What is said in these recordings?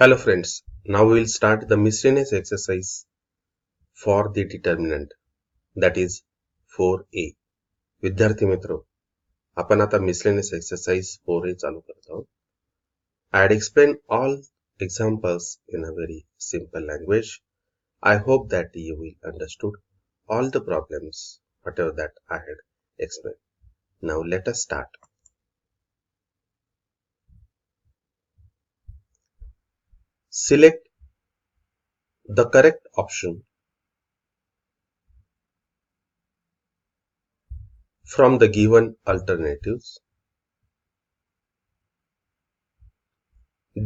Hello friends, now we will start the miscellaneous exercise for the determinant, that is 4a. विद्यार्थी मित्रों, आपण आता miscellaneous exercise 4a चालू करत आहोत. I had explained all examples in a very simple language. I hope that you will understood all the problems whatever that I had explained. Now let us start. Select the correct option from the given alternatives.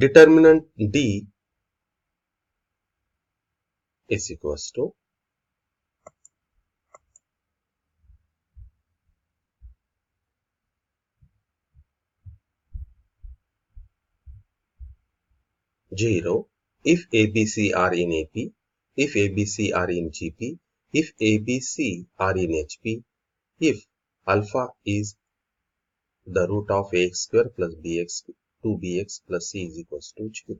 Determinant D is equals to 0 if ABC are in AP, if ABC are in GP, if ABC are in HP, if alpha is the root of ax square plus bx 2bx plus c is equals to 0.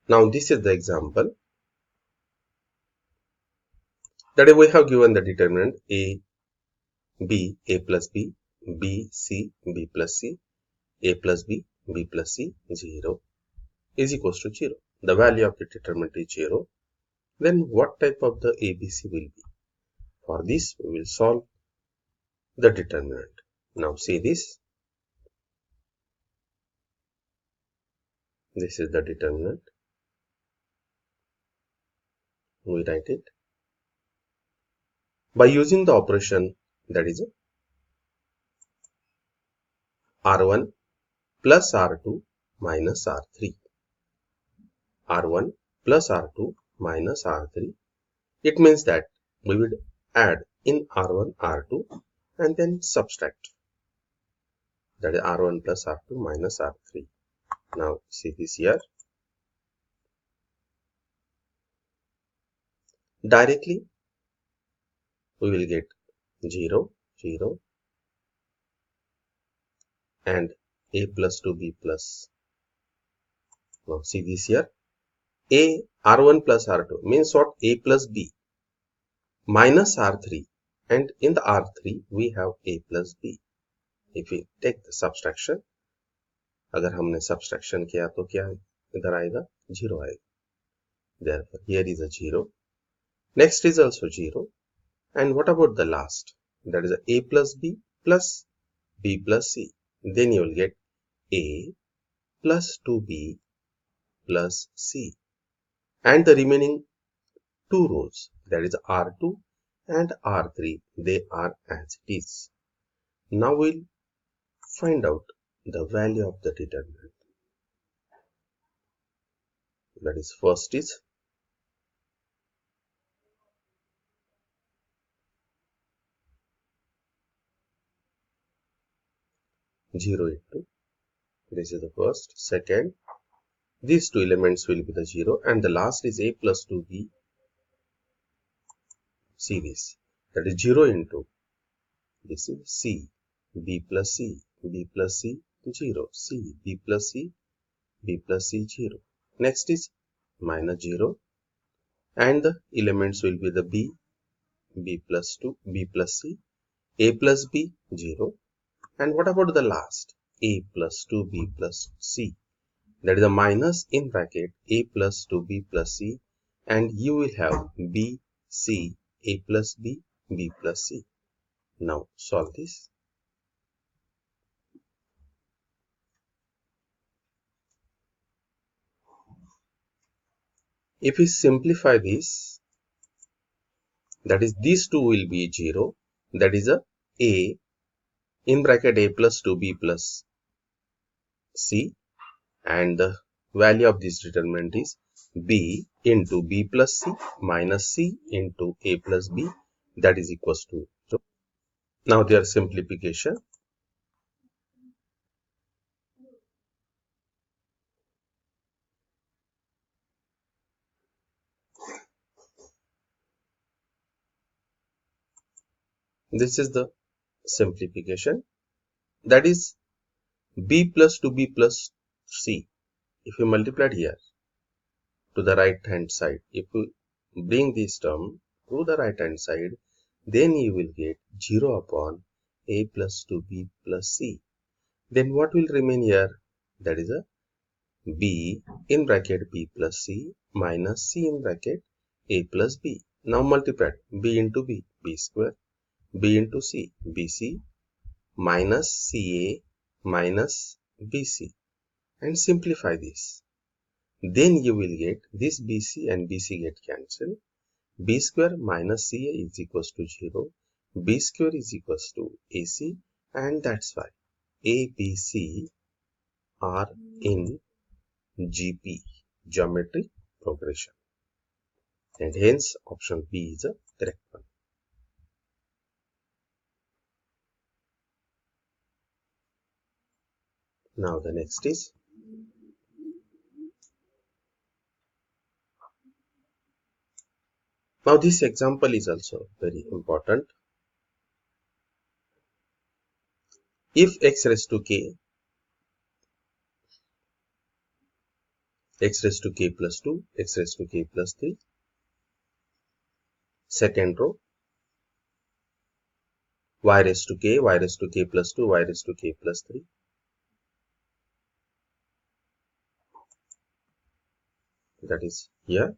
Now this is the example that we have given the determinant a plus b, b c, b plus c, a plus b, b plus c 0 is equals to 0. The value of the determinant is 0. Then what type of the ABC will be? For this we will solve the determinant. Now see this. This is the determinant. We write it by using the operation that is R1 plus R2 minus R3. R1 plus R2 minus R3. It means that we would add in R1 R2 and then subtract. That is R1 plus R2 minus R3. Now see this here. Directly we will get 0, 0 and a plus 2b plus. Now see this here. A R1 plus R2 means what? A plus b minus R3, and in the R3 we have a plus b. If we take the subtraction, अगर हमने subtraction किया तो क्या इधर आएगा? 0 आएगा. Therefore here is a 0. Next is also 0. And what about the last? That is a plus b plus b plus c. Then you will get a plus 2b plus c. And the remaining two rows, that is R2 and R3, they are as it is. Now we'll find out the value of the determinant. That is, first is zero into, this is the first. Second, these two elements will be the 0, and the last is a plus 2b. See this, that is 0 into, this is c, b plus c, b plus c 0, c, b plus c, b plus c 0. Next is minus 0, and the elements will be the b, b plus 2, b plus c, a plus b 0. And what about the last? A plus 2b plus c. That is a minus in bracket a plus 2b plus c, and you will have b, c, a plus b, b plus c. Now solve this. If we simplify this, that is, these two will be 0. That is a in bracket a plus 2b plus c, and the value of this determinant is b into b plus c minus c into a plus b, that is equals to 0. Now their simplification. This is the simplification. That is b plus 2b plus c if you multiplied here to the right hand side, if you bring this term to the right hand side, then you will get 0 upon a plus 2b plus c. Then what will remain here? That is a b in bracket b plus c minus c in bracket a plus b. Now multiply b into b, b square, b into c, bc minus ca minus bc, and simplify this. Then you will get this bc and bc get cancelled. B square minus ca is equals to 0. B square is equals to ac, and that's why a, b, c are in GP, geometry progression, and hence option B is the correct one. Now the next is now this example is also very important. If x raised to k, x raised to k plus 2, x raised to k plus 3, second row, y raised to k, y raised to k plus 2, y raised to k plus 3, that is here.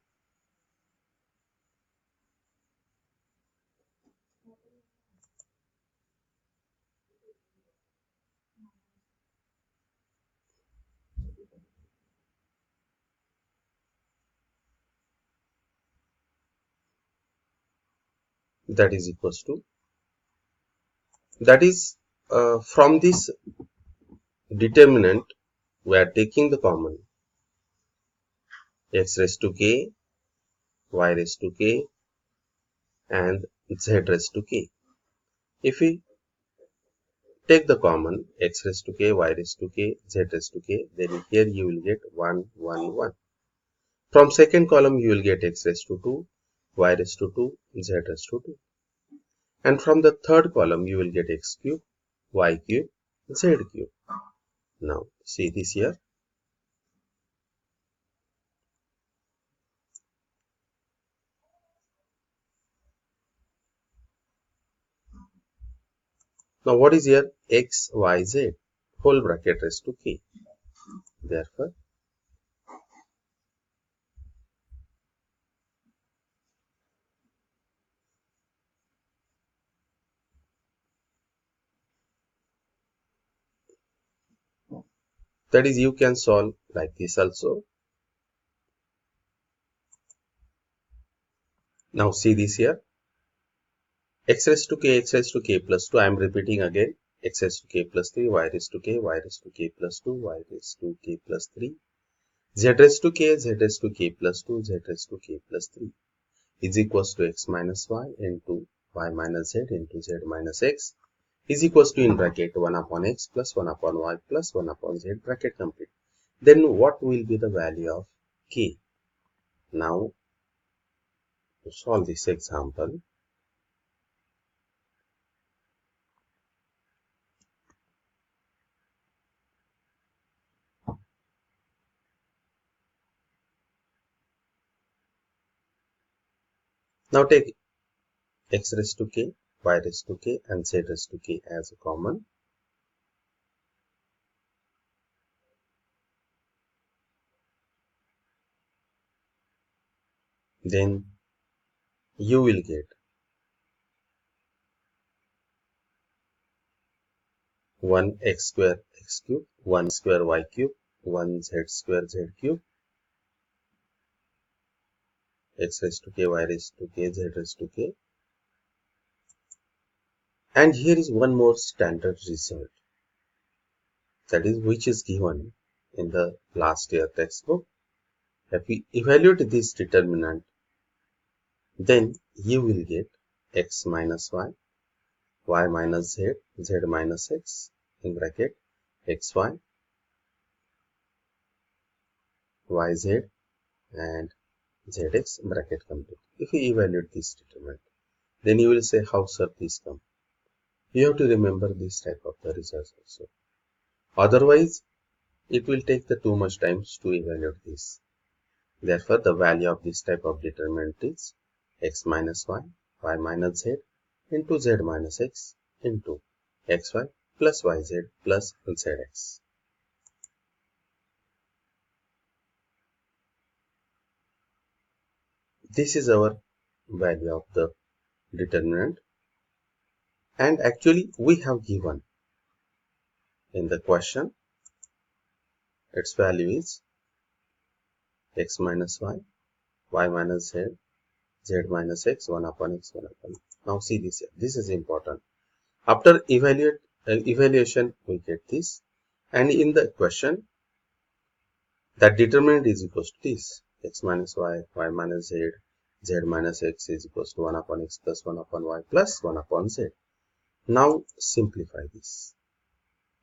That is equals to, that is from this determinant we are taking the common x raised to k, y raised to k and z raised to k. If we take the common x raised to k, y raised to k, z raised to k, then here you will get 1, 1, 1. From second column you will get x raised to 2, y raised to 2, z raised to 2. And from the third column you will get x cube, y cube, z cube. Now see this here. Now what is here? X, y, z whole bracket raised to k. Therefore that is, you can solve like this also. Now see this here. X raised to k, x raised to k plus 2. I am repeating again. X raised to k plus 3, y raised to k, y raised to k plus 2, y raised to k plus 3, z raised to k, z raised to k plus 2, z raised to k plus 3 is equals to x minus y into y minus z into z minus x is equals to in bracket 1 upon x plus 1 upon y plus 1 upon z, bracket complete. Then what will be the value of k? Now to solve this example, now take x raised to k, y raised to k and z raised to k as a common. Then you will get 1 x square x cube, 1 square y cube, 1 z square z cube, x raised to k, y raised to k, z raised to k. And here is one more standard result, that is which is given in the last year textbook. If we evaluate this determinant, then you will get x minus y, y minus z, z minus x in bracket xy, yz and zx bracket complete. If we evaluate this determinant, then you will say how sir this come. You have to remember this type of the results also. Otherwise, it will take the too much time to evaluate this. Therefore, the value of this type of determinant is x minus y minus z into z minus x into xy plus yz plus zx. This is our value of the determinant, and actually we have given in the question its value is x minus y minus z minus x, 1 upon x, 1 upon. Now see this here. This is important. After evaluation, we get this, and in the question, that determinant is equals to this: x minus y minus z minus x is equals to 1 upon x plus 1 upon y plus 1 upon z. Now simplify this.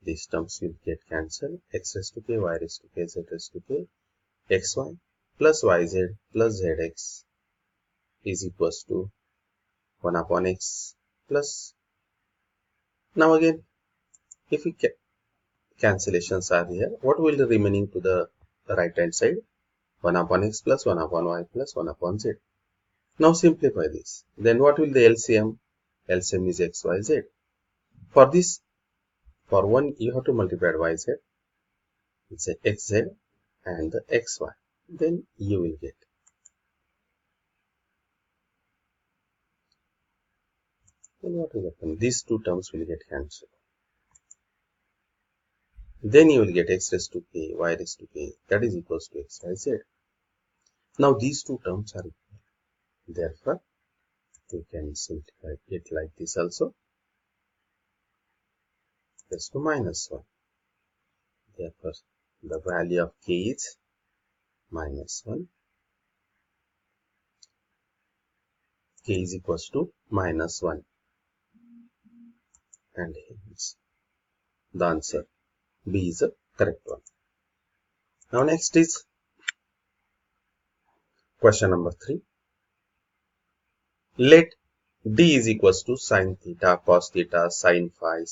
These terms will get cancelled. X raised to k, y raised to k, z raised to k, xy plus yz plus zx is equals to 1 upon x plus. Now again, if we cancellations are here, what will be remaining to the right hand side? 1 upon x plus 1 upon y plus 1 upon z. Now simplify this. Then what will the LCM? LCM is x, y, z. For this, for 1 you have to multiply yz, it's a xz and the xy. Then you will get. Then what will happen? These two terms will get cancelled. Then you will get x raised to k, y raised to k, that is equals to x, y, z. Now these two terms are equal. Therefore, we can simplify it like this also. Raised to minus 1. Therefore, the value of k is minus 1. K is equals to minus 1. And hence, the answer B is the correct one. Now next is question number 3. Let D is equals to sin theta, cos theta, sin phi,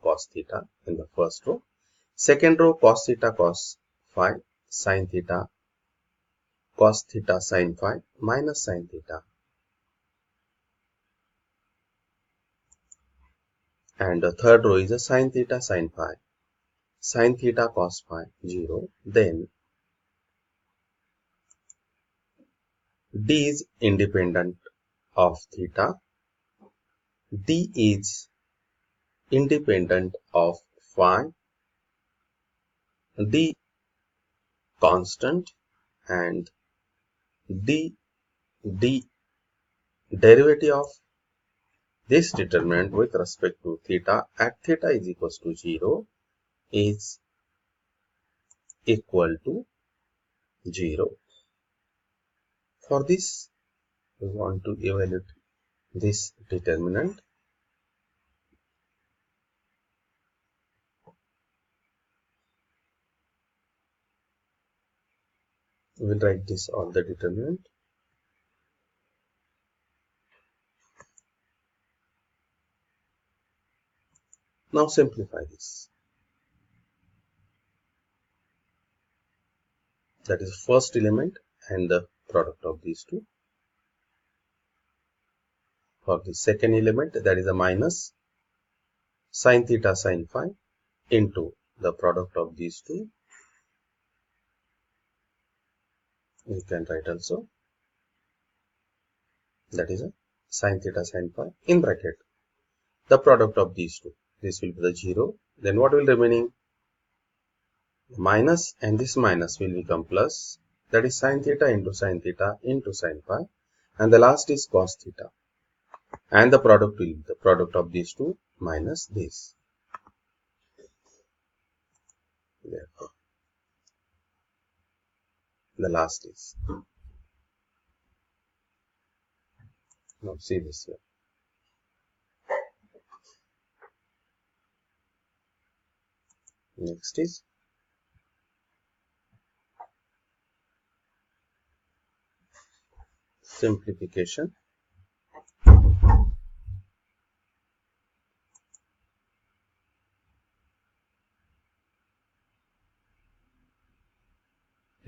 cos theta in the first row. Second row, cos theta, cos phi, sin theta, cos theta, sin phi, minus sin theta. And the third row is a sin theta, sin phi, sin theta, cos phi, 0. Then D is independent of theta. D is independent of phi. D constant, and D derivative of this determinant with respect to theta at theta is equals to 0 is equal to 0. For this, we want to evaluate this determinant. We will write this on the determinant. Now simplify this. That is first element and the product of these two. For the second element, that is a minus sin theta, sin phi into the product of these two. You can write also, that is a sin theta, sin phi in bracket the product of these two. This will be the 0. Then what will remaining? Minus, and this minus will become plus. That is sin theta into sin phi, and the last is cos theta. And the product will be the product of these two minus this. Therefore, the last is. Now see this here. Next is simplification.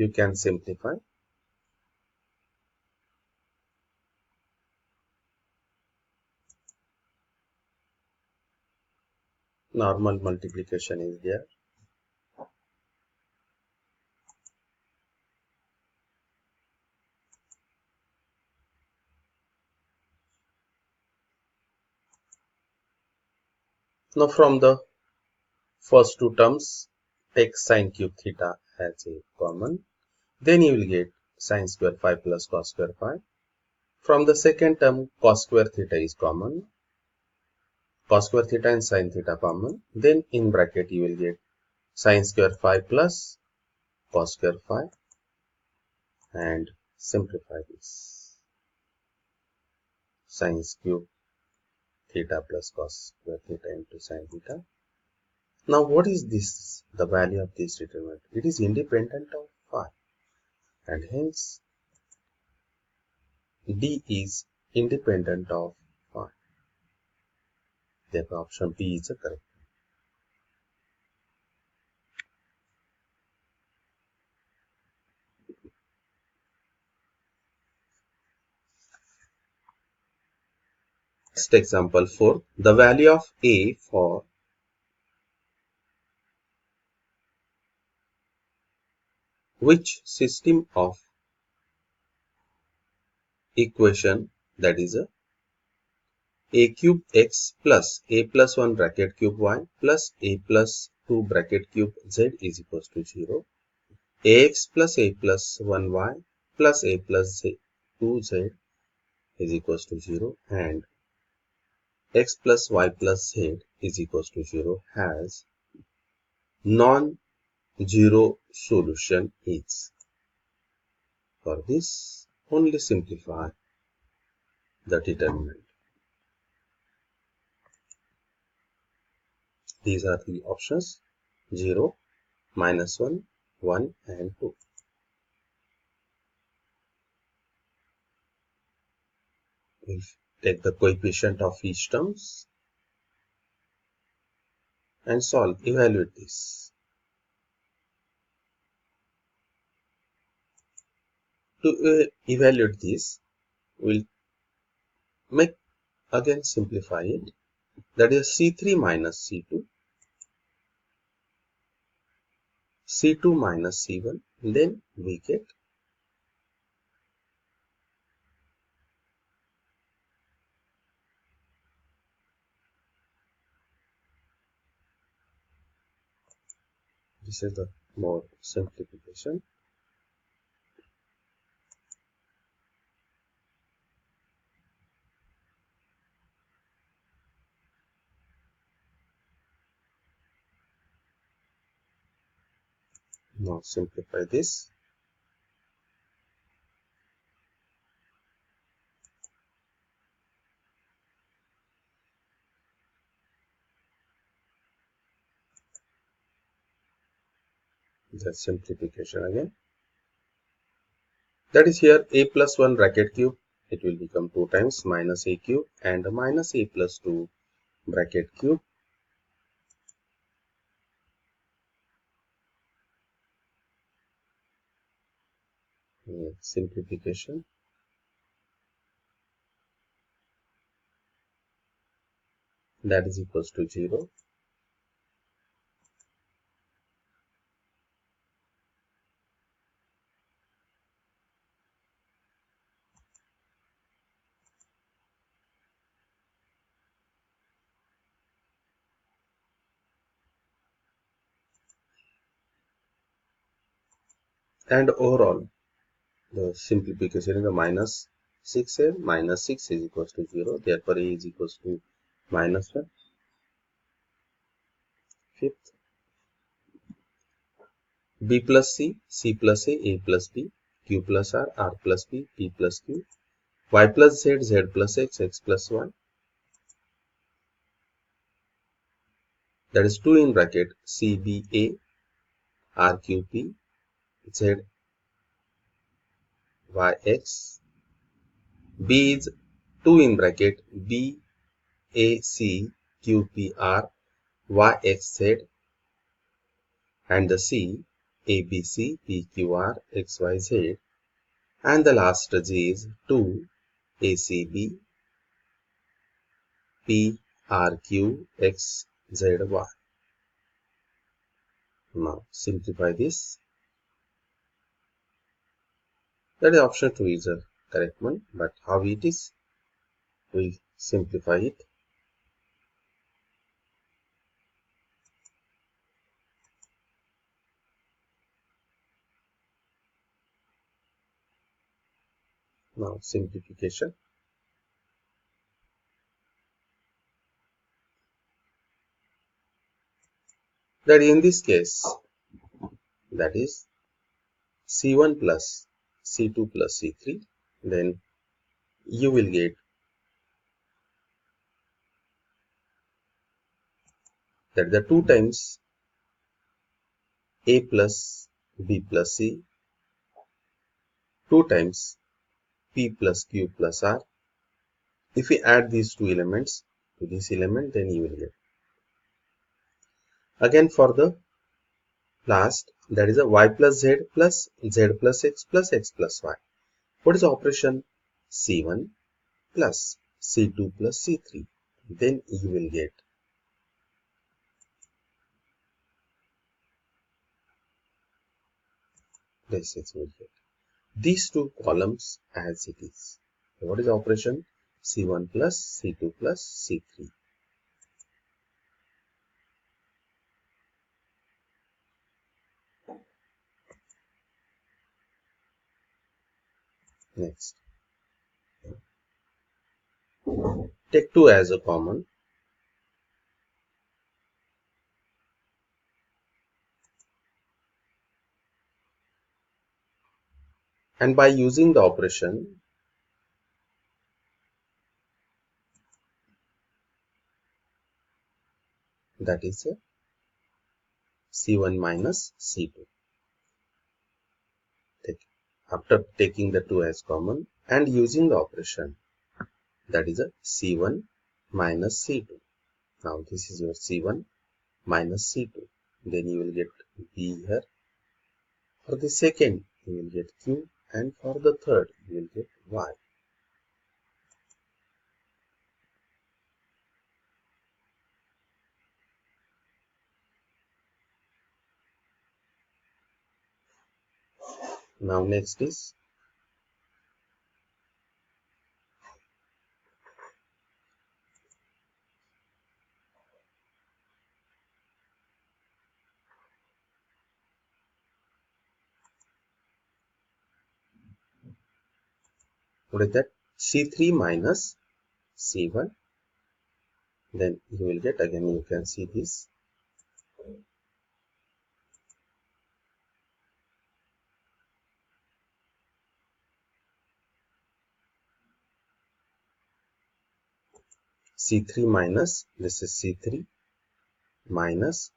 you can simplify. Normal multiplication is there. Now from the first two terms, take sine cube theta as a common. Then you will get sine square phi plus cos square phi. From the second term, cos square theta is common. Cos square theta and sine theta common. Then in bracket you will get sine square phi plus cos square phi, and simplify this. Sine cube theta plus cos square theta into sine theta. Now what is this? The value of this determinant? It is independent of phi, and hence D is independent of phi. Therefore option B is the correct. Next example 4. The value of A for which system of equation, that is a cube x plus a plus 1 bracket cube y plus a plus 2 bracket cube z is equals to 0. Ax plus a plus 1 y plus a plus 2 z is equals to 0, and x plus y plus z is equals to 0 has non-zero solution is. For this, only simplify the determinant. These are the options: 0, -1, 1 and 2. We'll take the coefficient of each terms and solve, evaluate this. To evaluate this, we'll make again simplify it. That is C3 minus C2, C2 minus C1, then we get this is the more simplification. Now simplify this. The simplification again. That is here a plus 1 bracket cube, it will become 2 times minus a cube and minus a plus 2 bracket cube. Simplification. That is equals to 0. And overall, the simplification is the minus 6a minus 6 is equals to 0. Therefore, a is equals to minus 1. Fifth, b plus c plus a plus b, q plus r plus b, p plus q, y plus z plus x plus y. That is 2 in bracket c b a, r q p, z y x. B is 2 in bracket b a c q p r y x z, and the c ABC, PQR, XYZ, and the last J is 2 ACB, PRQ, XZY. Now simplify this. That is option 2 is a correct one, but how it is? We simplify it. Now simplification. That in this case, that is C1 plus C2 plus C3, then you will get that the 2 times A plus B plus C, 2 times P plus Q plus R. If we add these two elements to this element, then you will get. Again for the last, that is a y plus z plus x plus x plus y. What is the operation? C1 plus C2 plus C3. Then you will get this is will get these two columns as it is. So what is the operation? C1 plus C2 plus C3. Next, take 2 as a common. And by using the operation, that is a C1 minus C2. After taking the 2 as common and using the operation, that is a C1 minus C2. Now this is your C1 minus C2. Then you will get B here. For the second, you will get Q, and for the third, you will get Y. Now next is what is that? C3 minus C1. Then you will get, again you can see this. C3 minus, this is C3 minus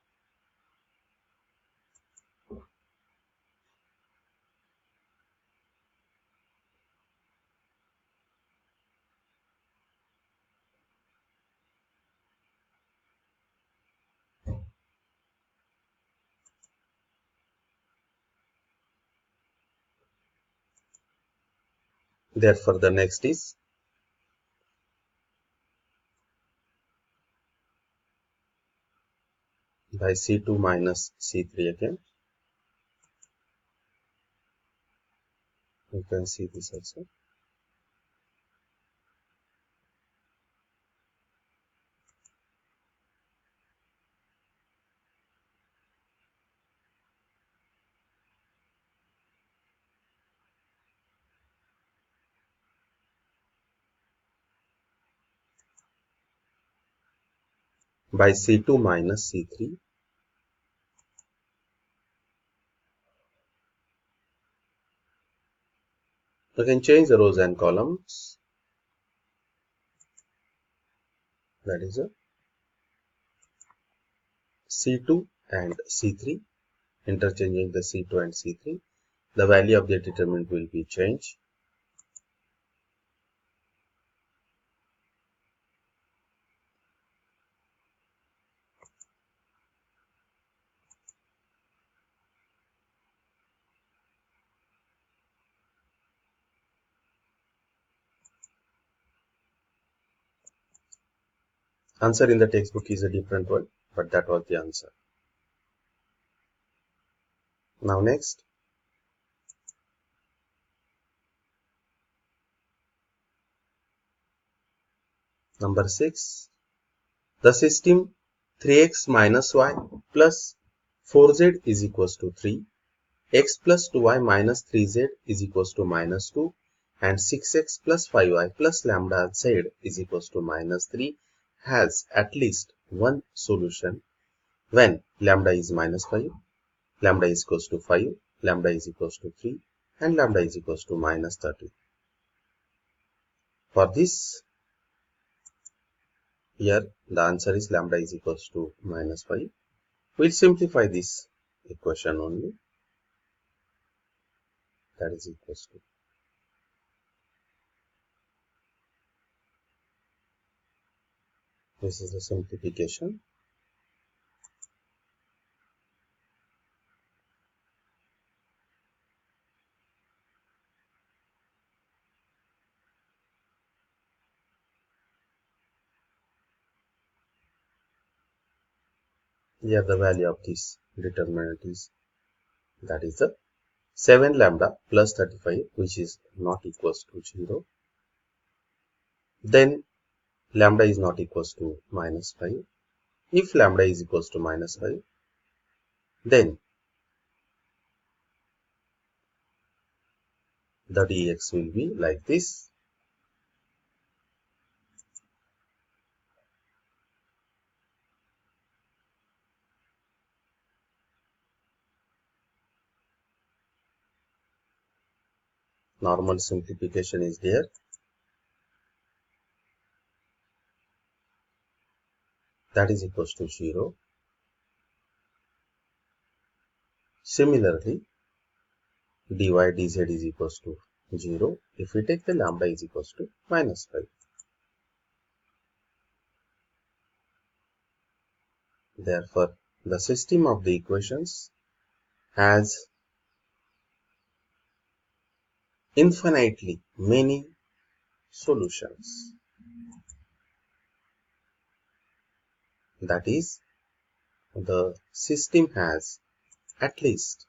therefore the next is by C2 minus C3 again. You can see this also. By C2 minus C3. You can change the rows and columns. That is a C2 and C3. Interchanging the C2 and C3. The value of the determinant will be changed. Answer in the textbook is a different one, but that was the answer. Now next, number 6. The system 3x minus y plus 4z is equals to 3, x plus 2y minus 3z is equals to minus 2, and 6x plus 5y plus lambda z is equals to minus 3 has at least one solution when lambda is minus 5, lambda is equals to 5, lambda is equals to 3, and lambda is equals to minus 30. For this, here the answer is lambda is equals to minus 5. We'll simplify this equation only. That is equals to, this is the simplification. Here the value of this determinant is, that is the 7 lambda plus 35, which is not equals to 0. Then lambda is not equals to minus 5. If lambda is equals to minus 5, then the dx will be like this. Normal simplification is there. That is equals to 0. Similarly, dy dz is equals to 0 if we take the lambda is equals to minus 5. Therefore, the system of the equations has infinitely many solutions. That is, the system has at least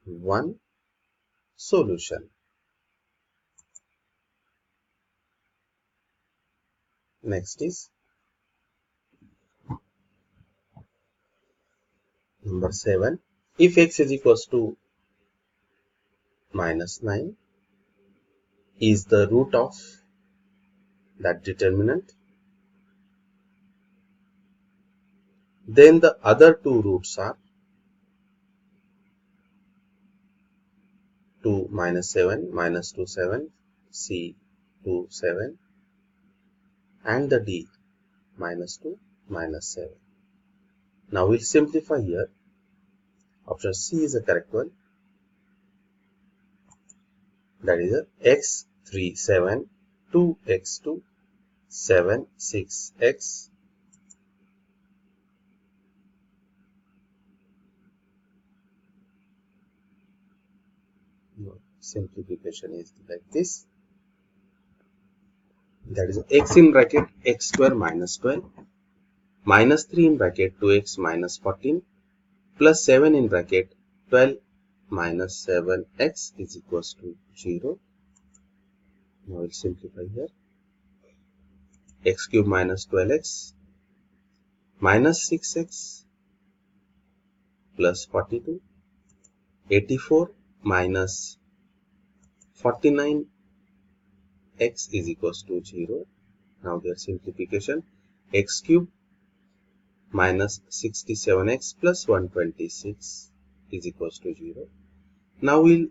one solution. Next is number 7. If x is equals to minus 9 is the root of that determinant, then the other two roots are 2 minus 7, minus 2 7, c 2 7, and the d minus 2 minus 7. Now we'll simplify here. Option C is the correct one. That is a x 3 7, 2 x 2, 7 6 x. Simplification is like this. That is x in bracket x square minus 12, minus 3 in bracket 2x minus 14, plus 7 in bracket 12 minus 7x is equals to 0. Now we'll simplify here. X cube minus 12x minus 6x plus 42, 84 minus 49 x is equals to 0. Now their simplification, x cube minus 67x plus 126 is equals to 0. Now we'll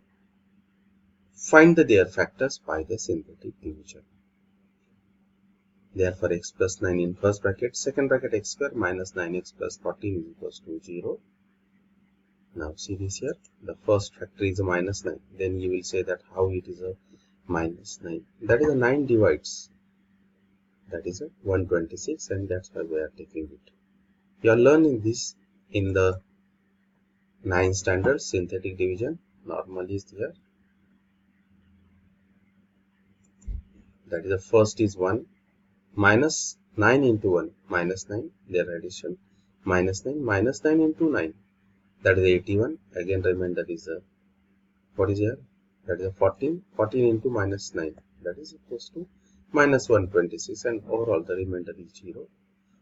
find their factors by the synthetic division. Therefore, x plus 9 in first bracket, second bracket x square minus 9x plus 14 is equals to 0. Now see this here, the first factor is a minus 9. Then you will say that how it is a minus 9. That is a 9 divides. That is a 126, and that's why we are taking it. You are learning this in the 9th standard synthetic division. Normal is here. That is the first is 1, minus 9 into 1, minus 9, their addition, minus 9 into 9, that is 81. Again remain, that is a, what is here? That is a 14. 14 into minus 9, that is equals to minus 126, and overall the remainder is 0.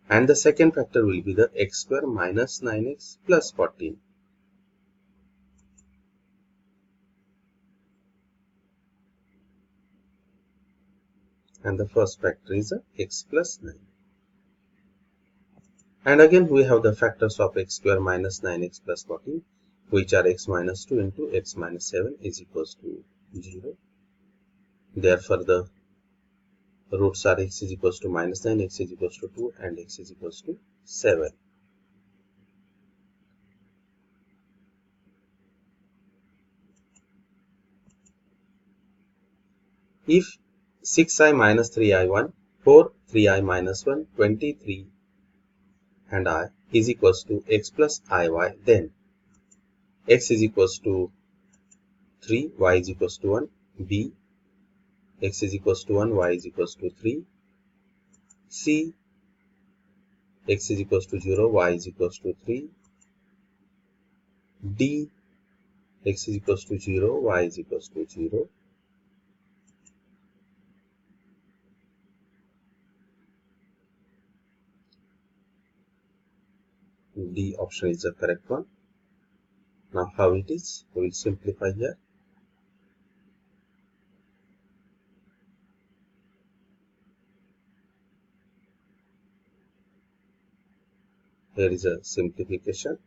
And the second factor will be the x square minus 9x plus 14. And the first factor is a x plus 9. And again we have the factors of x square minus 9x plus 14, which are x minus 2 into x minus 7 is equals to 0. Therefore the roots are x is equals to minus 9, x is equals to 2, and x is equals to 7. If 6i minus 3i1, 4, 3i minus 1, 23 and I is equals to x plus iy, then x is equals to 3, y is equals to 1, b, x is equals to 1, y is equals to 3, c, x is equals to 0, y is equals to 3, d, x is equals to 0, y is equals to 0, D option is the correct one. Now how it is? We will simplify here. Here is a simplification.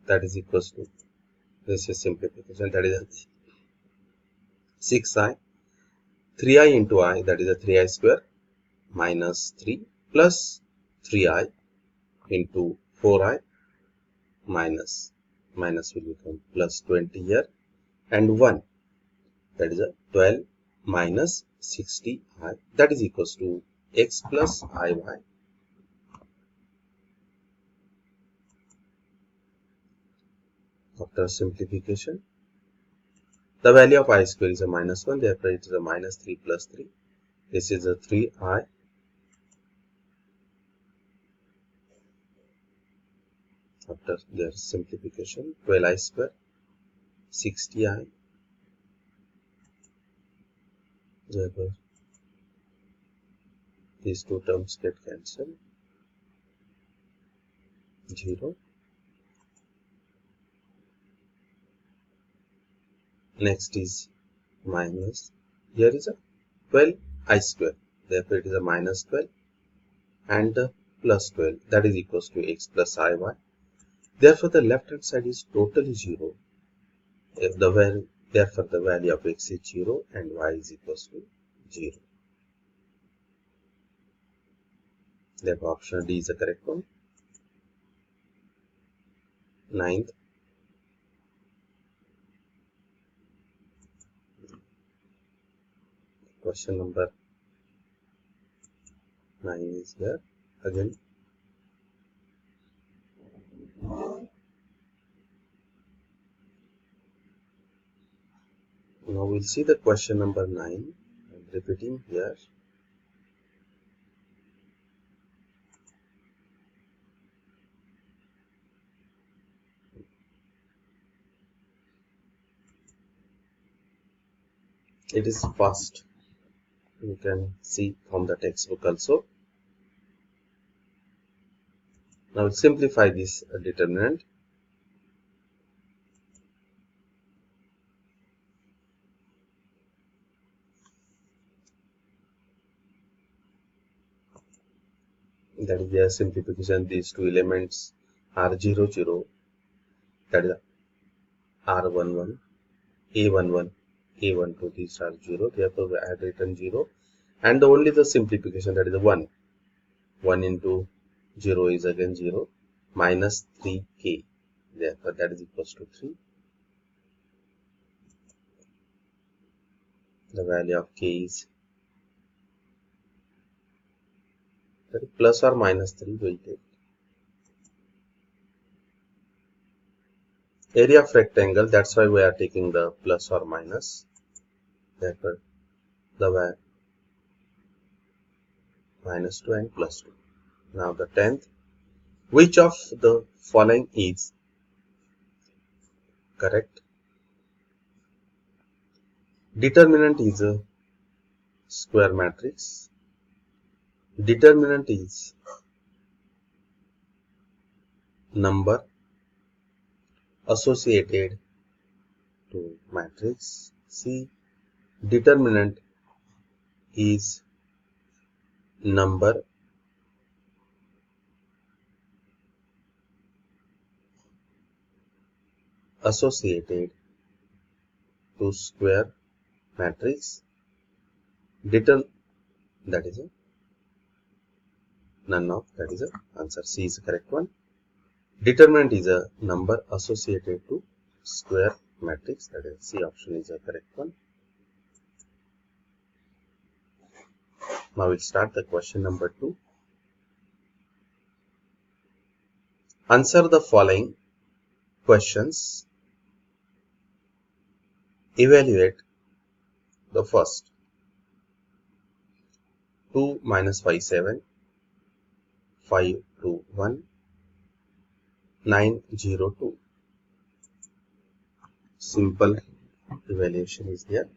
That is equals to, this is simplification, that is 6i, 3i into I, that is a 3i square minus 3 plus 3i into 4i minus will become plus 20 here, and 1, that is a 12 minus 60i, that is equals to x plus iy. After simplification, the value of I square is a minus 1, therefore it is a minus 3 plus 3. This is a 3i. After their simplification, 12i square, 60i. Therefore, these two terms get cancelled. 0. Next is minus. Here is a 12i square. Therefore, it is a minus 12 and plus 12. That is equals to x plus iy. Therefore, the left hand side is totally 0. Therefore, the value of x is 0 and y is equals to 0. Therefore, option D is the correct one. 9th. Question number 9 is here again. Now we'll see the question number 9. I'm repeating here. It is fast. You can see from the textbook also. Now we'll simplify this determinant. That is the simplification. These two elements are 0, 0. That is R11, A11, A12. These are 0. Therefore, I have written 0. And only the simplification, that is 1. 1 into 0 is again 0. Minus 3k. Therefore, that is equals to 3. The value of k is plus or minus 3 will take. area of rectangle, that's why we are taking the plus or minus. Therefore, the minus 2 and plus 2. Now the 10th, which of the following is correct? Determinant is a square matrix. Determinant is number associated to matrix. C. Determinant is number associated to square matrix. That is a none of, that is a answer. C is the correct one. Determinant is a number associated to square matrix, that is C option is the correct one. Now we'll start the question number 2. Answer the following questions. Evaluate the first. 2 minus 5, 7. 5, 2, 1. 9, 0, 2. Simple evaluation is there.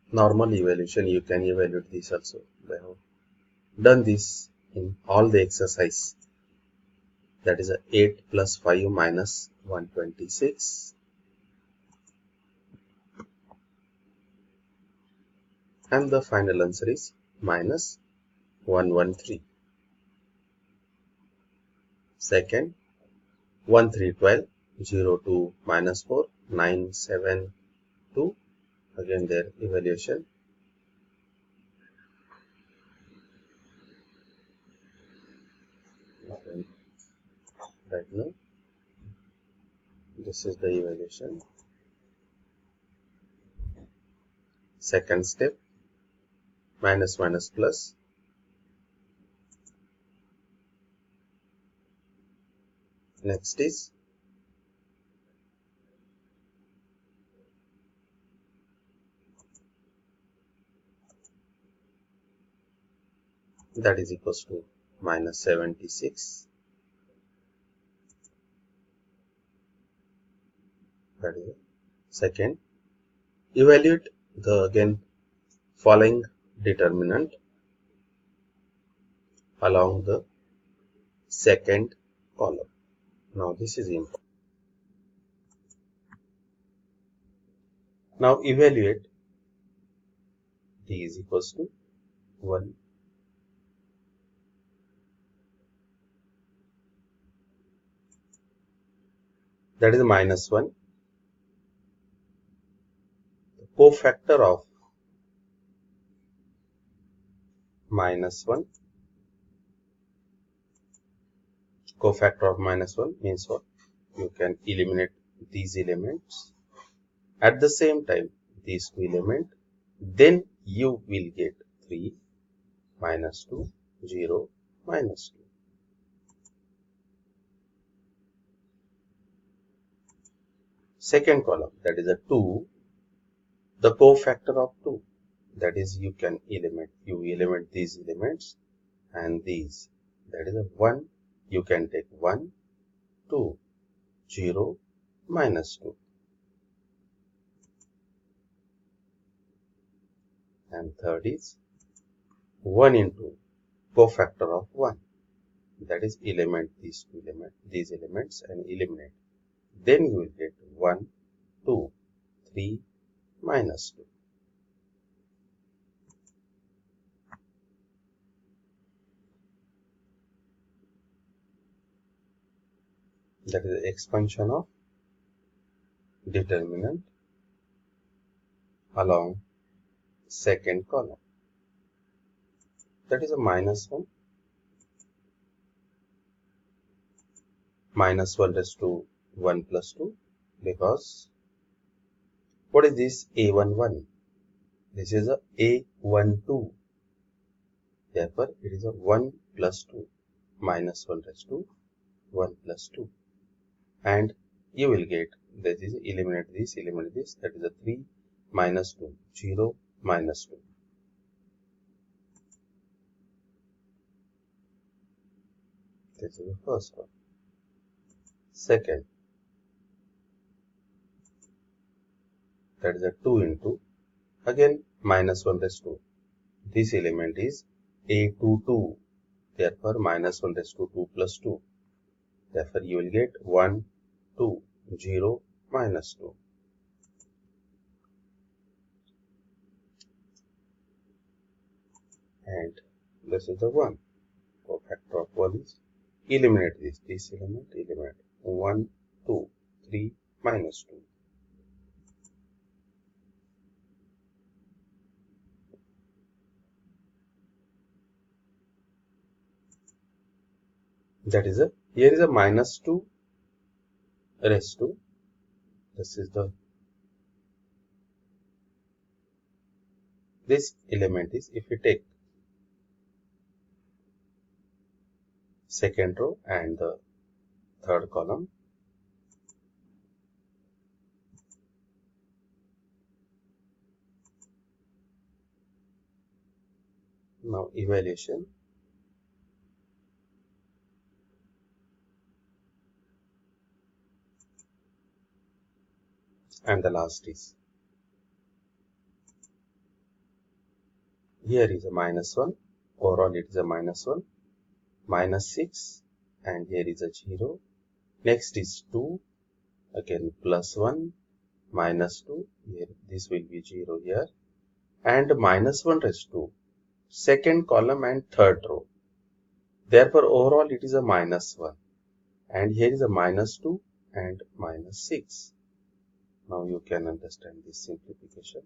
Normal evaluation, you can evaluate this also. I have done this in all the exercise. That is a 8 plus 5 minus 126. And the final answer is minus 113. Second, 1, 3, 12, 0, 2, minus 4, 9, 7, 2. Again their evaluation. Right now, this is the evaluation. Second step, minus minus plus. Next is that is equals to minus 76. That is it. Second, evaluate the again following determinant along the second column. Now this is important. Now evaluate d is equals to 1. That is minus 1. The cofactor of minus 1. Cofactor of minus 1 means what? You can eliminate these elements. At the same time, these two elements, then you will get 3, minus 2, 0, minus 2. Second column, that is a 2, the cofactor of 2, that is you can eliminate these elements and these, that is a 1, you can take 1, 2, 0, minus 2. And third is 1 into cofactor of 1, that is eliminate these elements and eliminate. Then you will get 1, 2, 3, minus 2. That is the expansion of determinant along second column. That is a minus 1. minus 1 raised to 1 plus 2, because what is this a11? This is a a12. Therefore, it is a 1 plus 2 minus 1 raised to 1 plus 2. And you will get, that is, eliminate this, that is a 3 minus 2, 0 minus 2. This is the first one. Second, that is a 2 into, again minus 1 raised to. This element is a22. Therefore, minus 1 raised to 2 plus 2. Therefore, you will get 1, 2, 0, minus 2. And this is the 1. So, factor of 1 is, eliminate this. This element, eliminate. 1, 2, 3, minus 2. That is a, here is a minus 2 raised to, this is the, this element is, if we take second row and the third column, now evaluation, and the last is, here is a minus 1, overall it is a minus 1, minus 6, and here is a 0. Next is 2, again plus 1, minus 2, here this will be 0 here, and minus 1 raised to second column and third row. Therefore, overall it is a minus 1, and here is a minus 2 and minus 6. Now you can understand this simplification.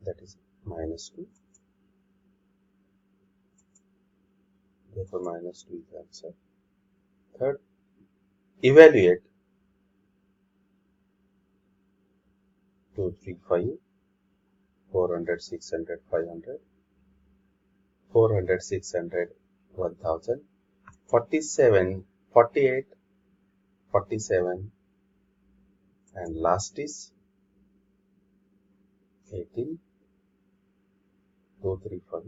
That is minus 2. Therefore, minus 2 is the answer. Third, evaluate 2, 3, 5, 400, 600, 500, 400, 600, 1000, 47, 48, 47, and last is 18, 2, 3, 5.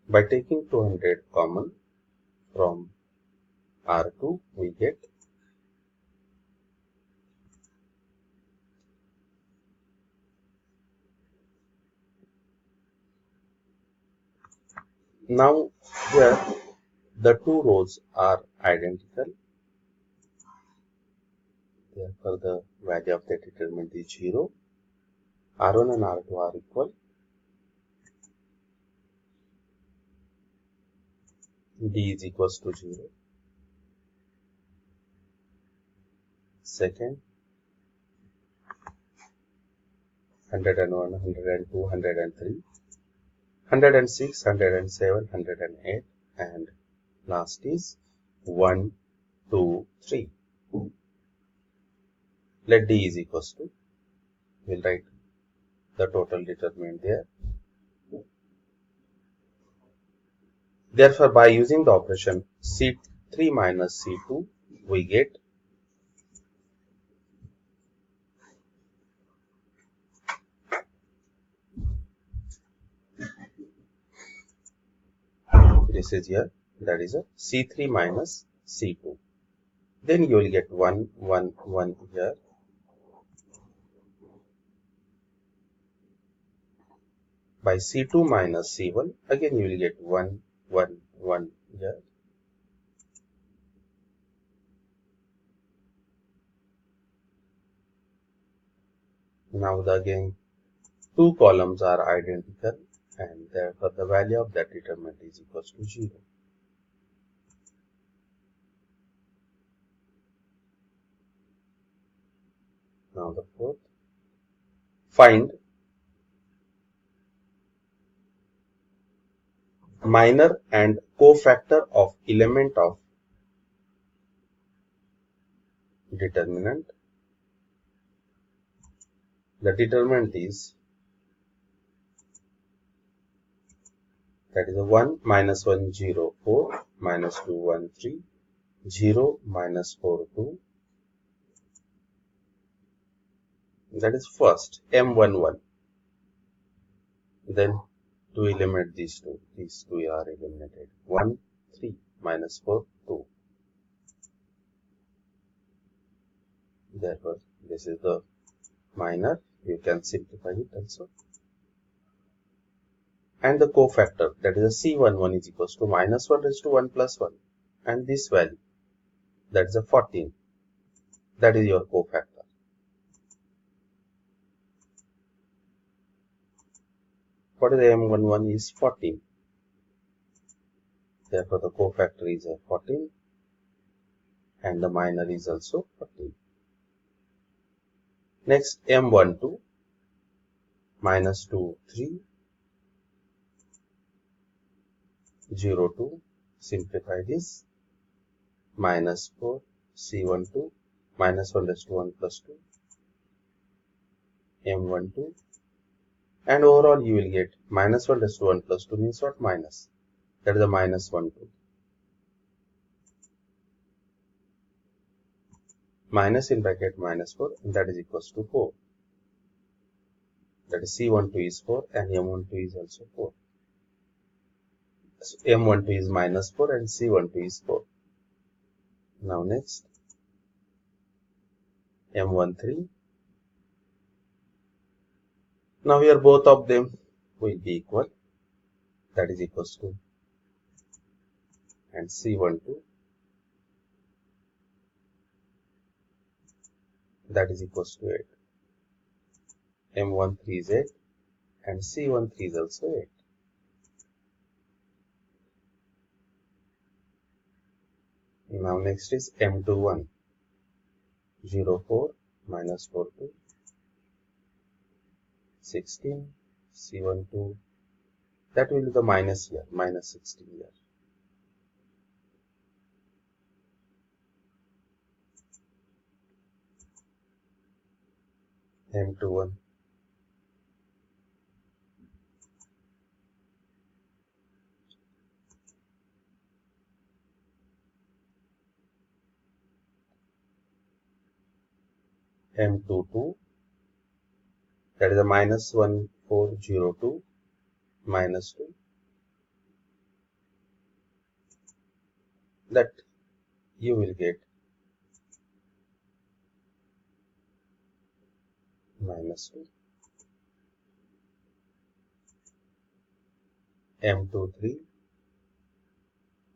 By taking 200 common from R2, we get now here the two rows are identical. Therefore, the value of the determinant is 0. R1 and R2 are equal. D is equals to 0. Second, 101, 102, 103, 106, 107, 108, and last is 1, 2, 3. Let D is equals to, we'll write the total determinant there. Therefore, by using the operation C3 minus C2, we get this is here, that is a C3 minus C2. Then you will get 1, 1, 1 here. By C2 minus C1, again you will get 1, 1, 1 here. Now again two columns are identical, and therefore the value of that determinant is equals to 0. Now the fourth. Find minor and cofactor of element of determinant. The determinant is, that is a 1, minus 1, 0, 4, minus 2, 1, 3, 0, minus 4, 2. That is first, M11. Then to eliminate these two are eliminated. 1, 3, minus 4, 2. Therefore, this is the minor. You can simplify it also. And the cofactor, that is a C11 is equals to minus 1 raised to 1 plus 1. And this value, that is a 14. That is your cofactor. What is the M11 is 14. Therefore, the cofactor is a 14 and the minor is also 14. Next, M12, minus 2, 3, 0, 2. Simplify this. Minus 4, C12, minus 1 raised to 1 plus 2, M12. And overall you will get minus 1 raised to 1 plus 2 means what? Minus. That is a minus 1, 2. Minus in bracket minus 4, and that is equals to 4. That is C12 is 4 and M12 is also 4. So M12 is minus 4 and C12 is 4. Now next, M13. Now here both of them will be equal. That is equals to, and C12, that is equals to 8. M13 is 8 and C13 is also 8. Now next is M21, 0, 4, minus 4, 2, 16, C12, that will be the minus here, minus 16 here. M21, M22, that is a minus 1, 4, 0, 2, minus 2. That you will get minus 2. M23,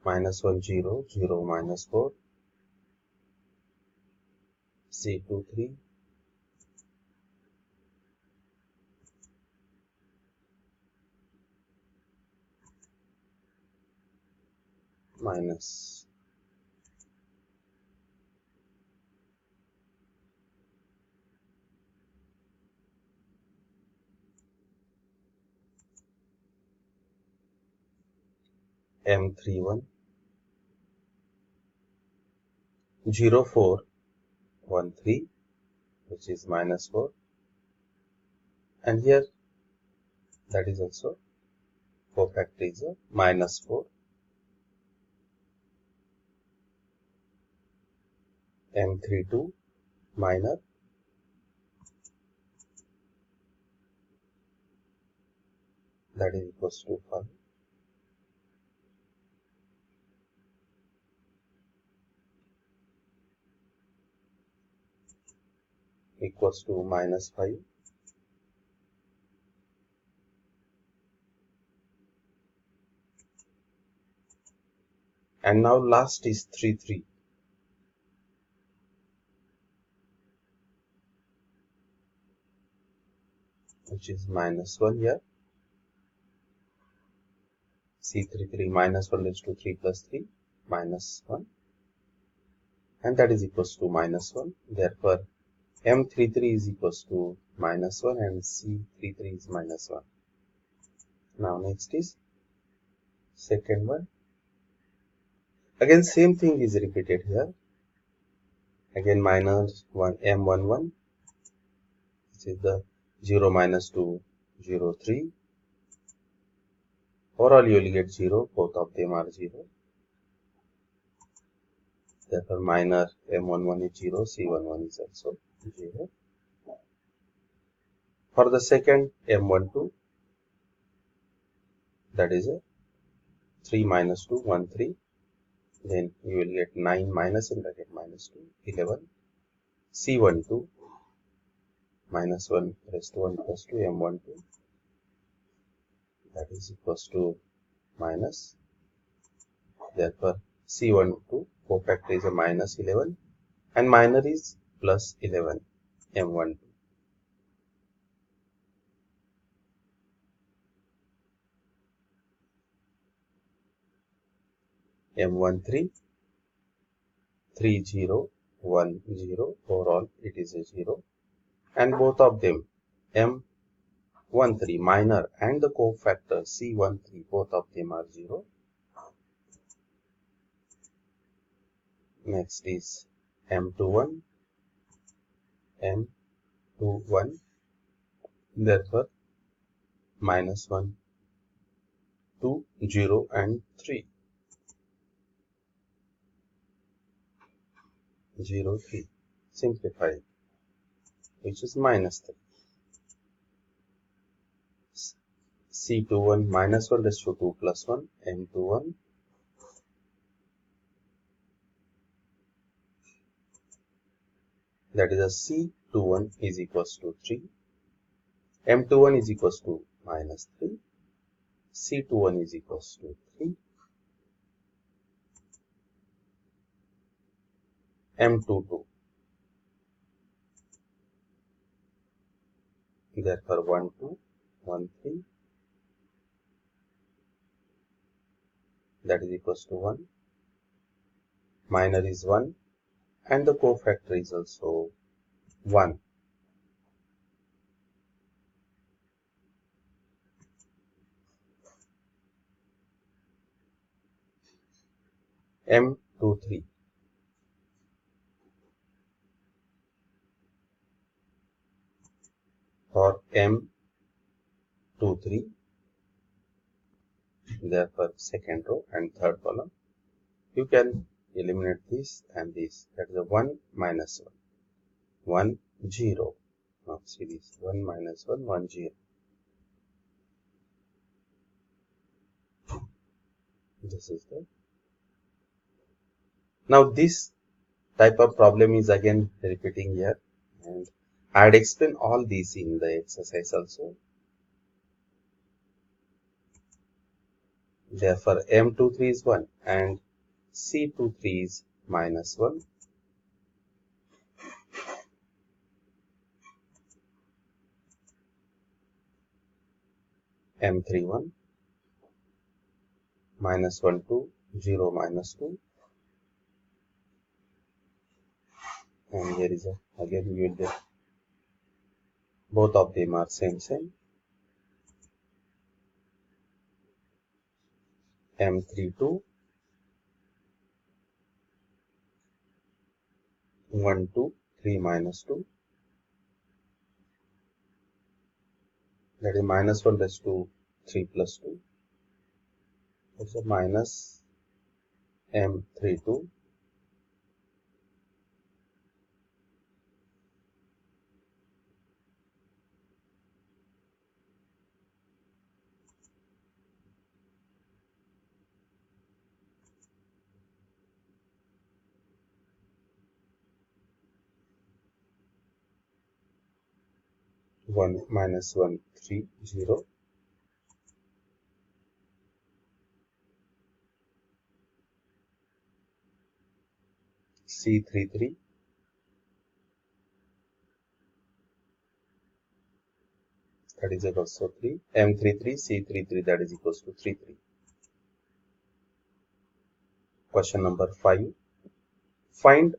minus 1, 0, 0, minus 4, C23, minus M31, 0, 4, 1, 3, which is minus 4, and here that is also cofactor is a minus 4. M32, minor, that is equals to 5. Equals to minus 5. And now last is 3, 3. Which is minus 1 here. C33 minus 1 raised to 3 plus 3, minus 1. And that is equals to minus 1. Therefore, M33 is equals to minus 1 and C33 is minus 1. Now next is second one. Again same thing is repeated here. Again minus 1 M11. This is the 0 minus 2 0 3. Overall you will get 0. Both of them are 0. Therefore minor M11 is 0. C11 is also 0. For the second M12, that is a 3 minus 2 1 3. Then you will get 9 minus in bracket minus 2 11. C12 minus 1 raised to 1 plus 2 M12, that is equals to minus. Therefore C12 cofactor is a minus 11 and minor is plus 11 M12. M13 3 0 1 0, overall it is a 0, and both of them M13 minor and the cofactor C13 both of them are 0. Next is M21 M21, therefore minus 1 2 0 and 3 0 3, simplify, which is minus 3. C21 minus 1 raised to 2 plus 1 M21, that is a C21 is equals to 3, M21 is equals to minus 3, C21 is equals to 3, M22, therefore 1 2 1 3, that is equals to 1, minor is 1 and the cofactor is also 1. M23, for M23, therefore second row and third column, you can eliminate this and this, that is a 1 minus 1 1 0. Now see this 1 minus 1 1 0. This is the. Now this type of problem is again repeating here, and I had explained all these in the exercise also. Therefore M23 is 1 and C23 is minus 1. M31 minus 1 2 0 minus 2, and here is a, again you will get both of them are same M32 1 2 3 minus 2, that is minus 1 raised to 3 plus 2, also minus M32 1 minus 1 3 0, C33 that is equals to 3, M33 C33 that is equals to 3 3. Question number 5. Find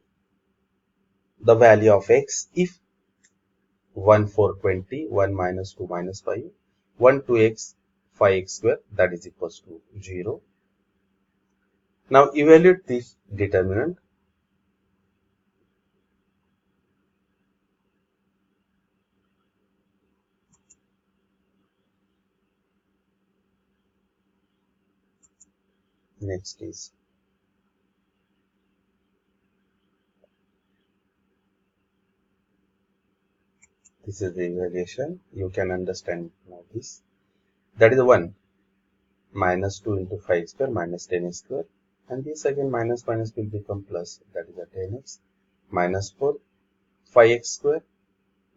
the value of x if 1 4 20, 1 minus 2 minus 5, 1 2x 5x square, that is equals to 0. Now evaluate this determinant. Next is this is the evaluation. You can understand now this. That is 1 minus 2 into 5 square minus 10x square, and this again minus minus will become plus, that is a 10x minus 4 5x square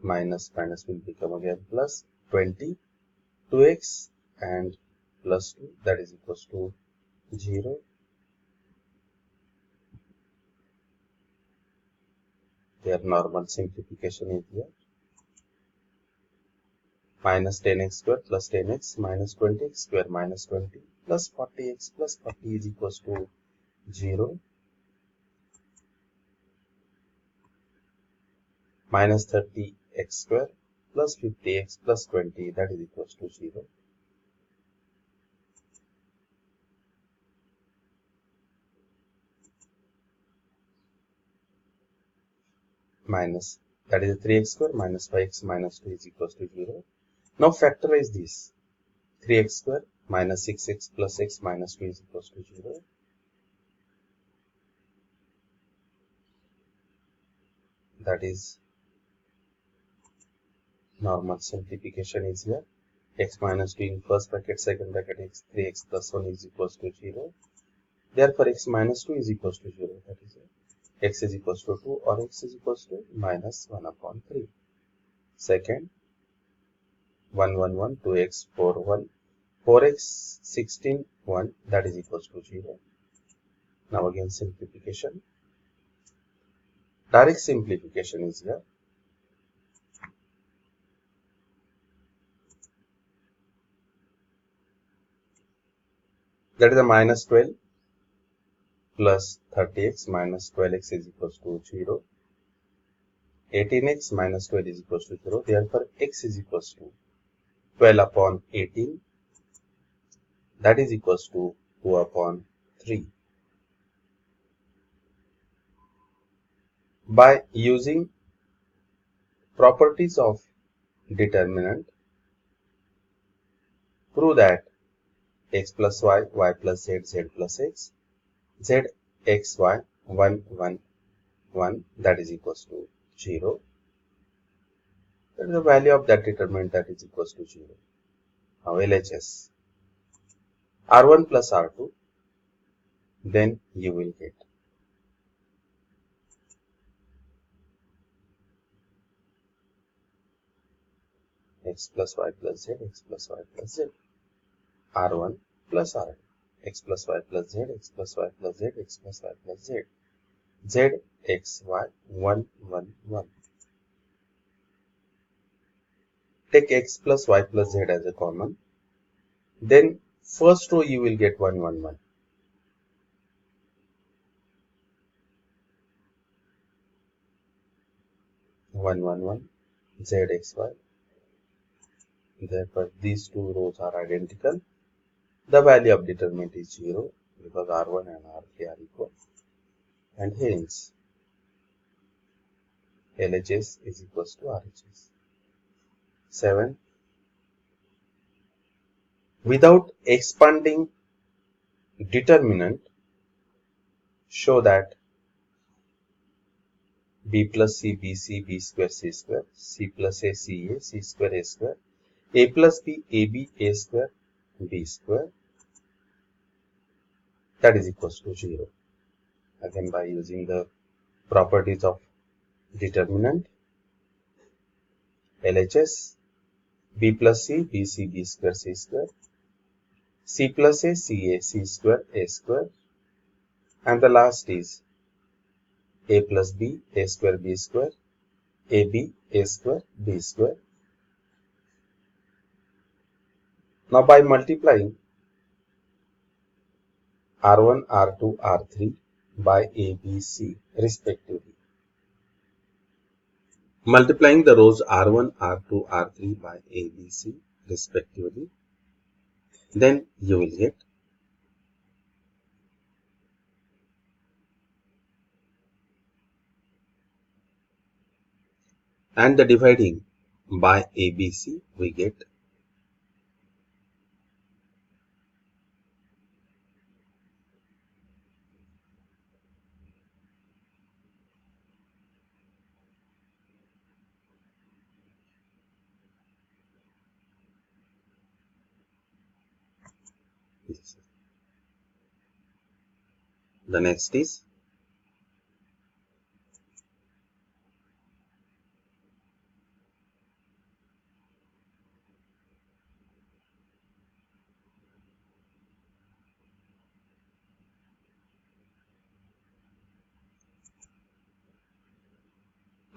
minus minus will become again plus 20 2x and plus 2, that is equals to 0. Their normal simplification is here. Minus 10x square plus 10x minus 20x square minus 20 plus 40x plus 40 is equals to 0. Minus 30x square plus 50x plus 20, that is equals to 0. Minus, that is 3x square minus 5x minus 2 is equals to 0. Now factorize this. 3x square minus 6x plus x minus 2 is equals to 0. That is normal simplification is here. X minus 2 in first bracket, second bracket, x 3x plus 1 is equals to 0. Therefore x minus 2 is equals to 0. That is it. X is equals to 2 or x is equals to minus 1 upon 3. Second, 1 1 1 2x 4 1 4x 16 1, that is equals to 0. Now again simplification. Direct simplification is here. That is a minus 12 plus 30x minus 12x is equals to 0. 18x minus 12 is equals to 0. Therefore x is equals to 12 upon 18, that is equals to 2 upon 3. By using properties of determinant, prove that x plus y, y plus z, z plus x, z x y 1 1 1, that is equals to 0. That is the value of that determinant, that is equals to 0. Now LHS R1 plus R2, then you will get x plus y plus z, x plus y plus z, R1 plus R2, x plus y plus z, x plus y plus z, x plus y plus z, z x y 1 1 1. Take x plus y plus z as a common, then first row you will get 1 1 1. 1 1 1 z x y. Therefore these two rows are identical. The value of determinant is 0 because R1 and R3 are equal, and hence LHS is equals to RHS. 7. Without expanding determinant, show that b plus c, bc, b square, c square, c plus a, ca, c square, a square, a plus b, ab, a square, b square, that is equals to 0. Again by using the properties of determinant, LHS b plus c, bc, b square, c square, c plus a, ca, c square, a square, and the last is a plus b, a square, b square, ab, a square, b square. Now by multiplying R1, R2, R3 by a, b, c respectively, multiplying the rows R1, R2, R3 by A, B, C respectively, then you will get and the dividing by A, B, C we get this. The next is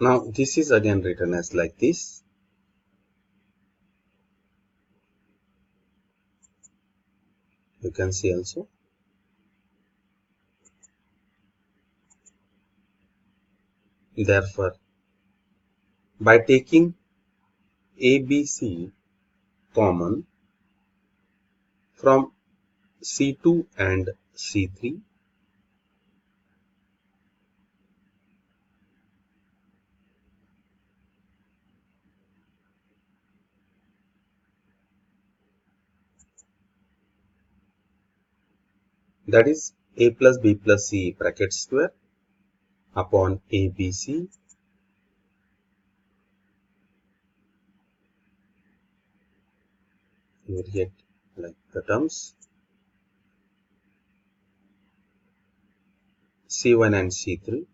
now this is again written as like this. You can see also. Therefore, by taking A, B, C common from C2 and C3, that is A plus B plus C bracket square upon A, B, C you will get like the terms C1 and C3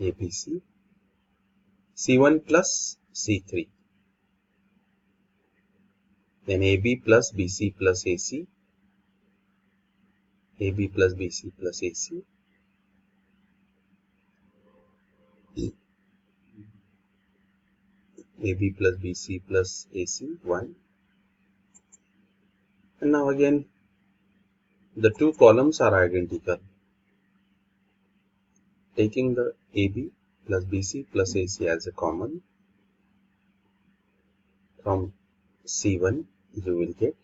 ABC C1 plus C3 then AB plus BC plus AC AB plus BC plus AC AB plus BC plus AC 1 and now again the two columns are identical. Taking the AB plus BC plus AC as a common from C1 you will get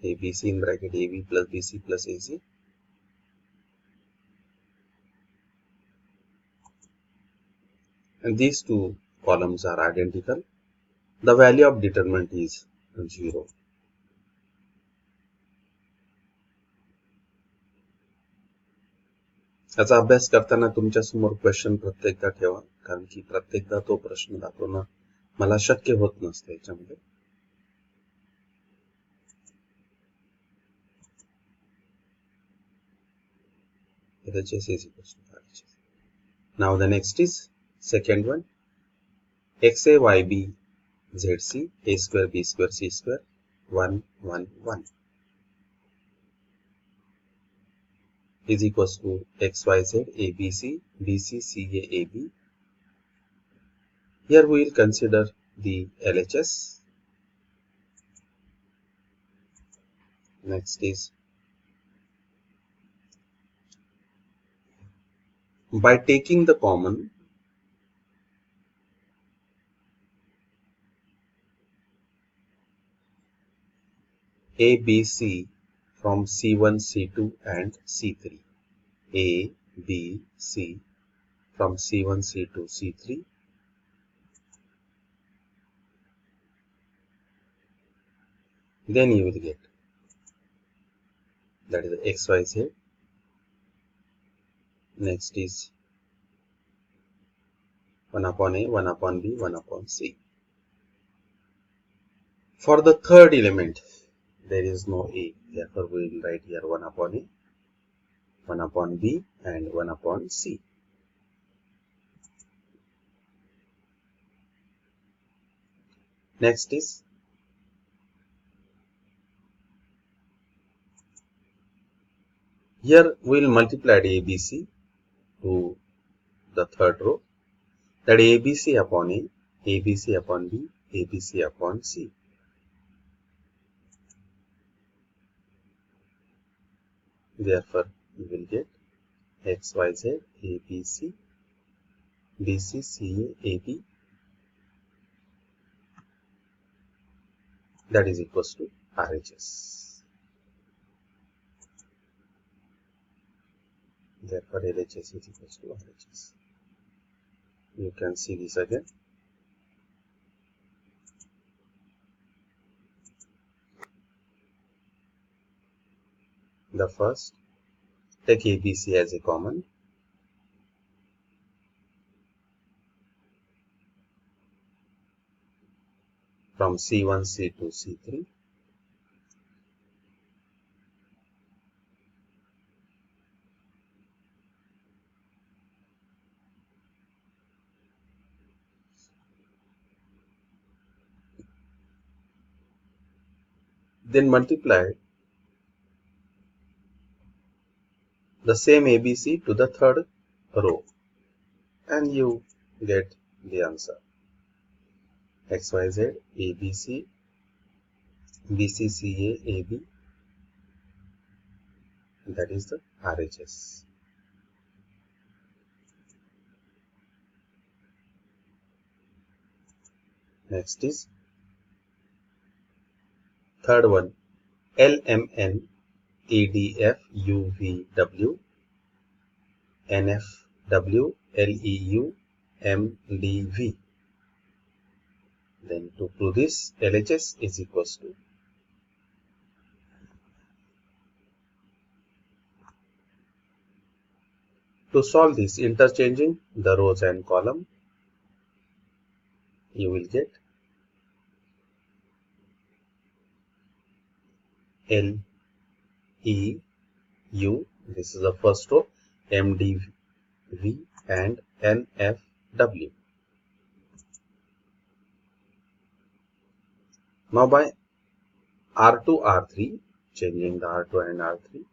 ABC in bracket AB plus BC plus AC and these two columns are identical. The value of determinant is 0. याचा अभ्यास करताना तुमच्या समोर question प्रत्येकदा ठेवा कारण की प्रत्येकदा तो प्रश्न दाखवणं मला शक्य होत नसते याच्यामध्ये. LHS is equals to RHS. Now the next is second one XA YB ZC A square B square C square 1 1 1 is equals to XYZ ABC BC CA AB. Here we will consider the LHS. Next is by taking the common A, B, C from C1, C2 and C3. A, B, C from C1, C2, C3. Then you will get that is the XYZ. Next is 1 upon A, 1 upon B, 1 upon C. For the third element, there is no A. Therefore, we will write here 1 upon A, 1 upon B and 1 upon C. Next is here we will multiply ABC to the third row. That ABC upon A, ABC upon B, ABC upon C. Therefore, you will get X, Y, Z, A, B, C, B, C, C, A, A, B. That is equals to RHS. Therefore, LHS is equals to RHS. You can see this again. The first, take ABC as a common. From C1, C2, C3. Then multiply the same ABC to the third row and you get the answer. XYZ, ABC, BCCA, AB. That is the RHS. Next is third one, LMN, EDF, UVW, NFW, LEU, MDV. Then to prove this, LHS is equals to solve this, interchanging the rows and column, you will get L, E, U, this is the first row, M, D, V and N, F, W. Now by R2, R3, changing the R2 and R3,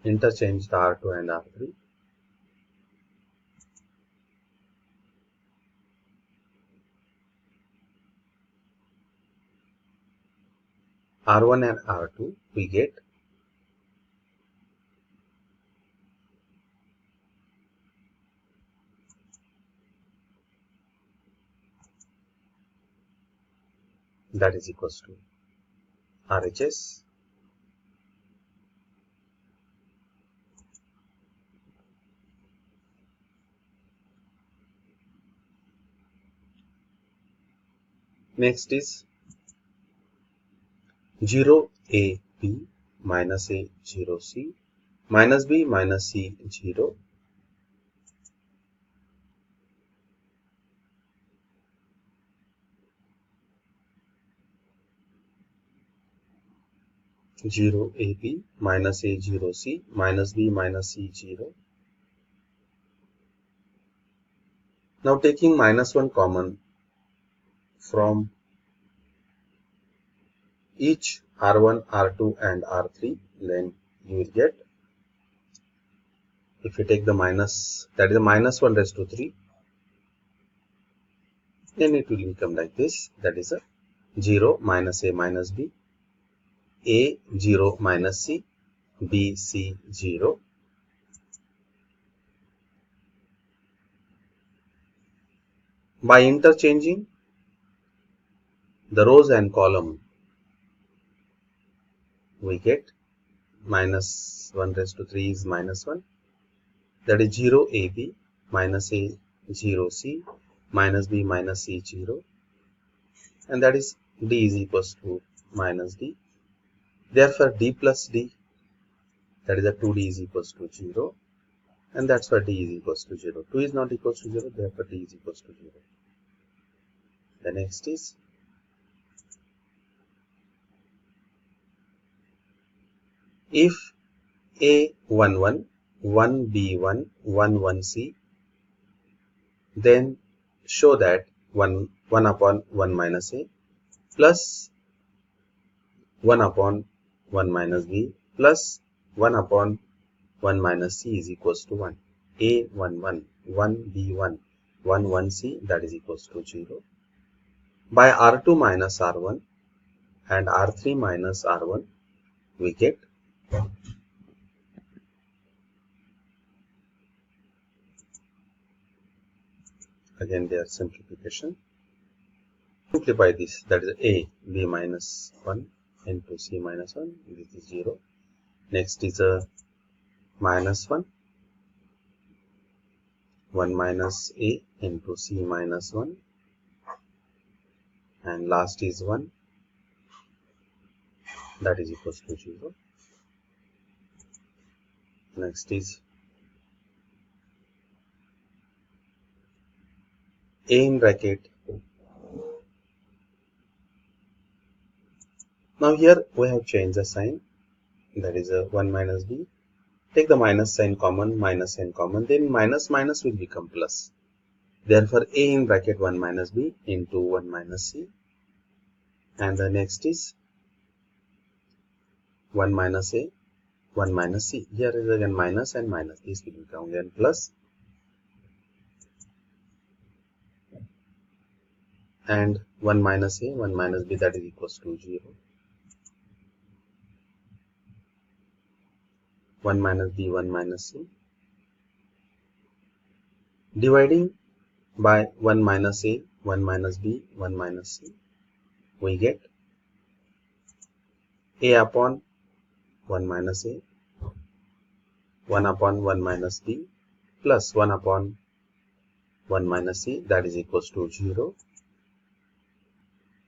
interchange the R2 and R3. R1 and R2 we get that is equals to RHS. Next is 0A B minus A 0 C minus B minus C 0 0 A B minus A 0 C minus B minus C 0. Now taking minus 1 common from each R1, R2 and R3, then you will get, if you take the minus, that is a minus 1 raised to 3, then it will become like this, that is a 0 minus A minus B, A 0 minus C, B C 0. By interchanging the rows and column, we get minus 1 raised to 3 is minus 1, that is 0 AB minus A 0 C minus B minus C 0, and that is D is equals to minus D. Therefore D plus D, that is a 2D is equals to 0, and that's why D is equals to 0. 2 is not equals to 0, therefore D is equals to 0. The next is if A11, 1B1, 11C, then show that 1 upon 1 minus A plus 1 upon 1 minus B plus 1 upon 1 minus C is equals to 1. A11, 1B1, 11C, that is equals to 0. By R2 minus R1 and R3 minus R1, we get again their simplification. Simplify this, that is A, B minus 1 into C minus 1, this is 0. Next is a minus 1, 1 minus A into C minus 1, and last is 1, that is equals to 0. Next is A in bracket. Now here we have changed the sign, that is a 1 minus B. Take the minus sign common, then minus minus will become plus. Therefore A in bracket 1 minus B into 1 minus C, and the next is 1 minus A, 1 minus C. Here is again minus and minus, this will become again plus, and 1 minus A, 1 minus B, that is equals to 0. 1 minus B, 1 minus C. Dividing by 1 minus A, 1 minus B, 1 minus C, we get A upon 1 minus A, 1 upon 1 minus B, plus 1 upon 1 minus C, that is equals to 0.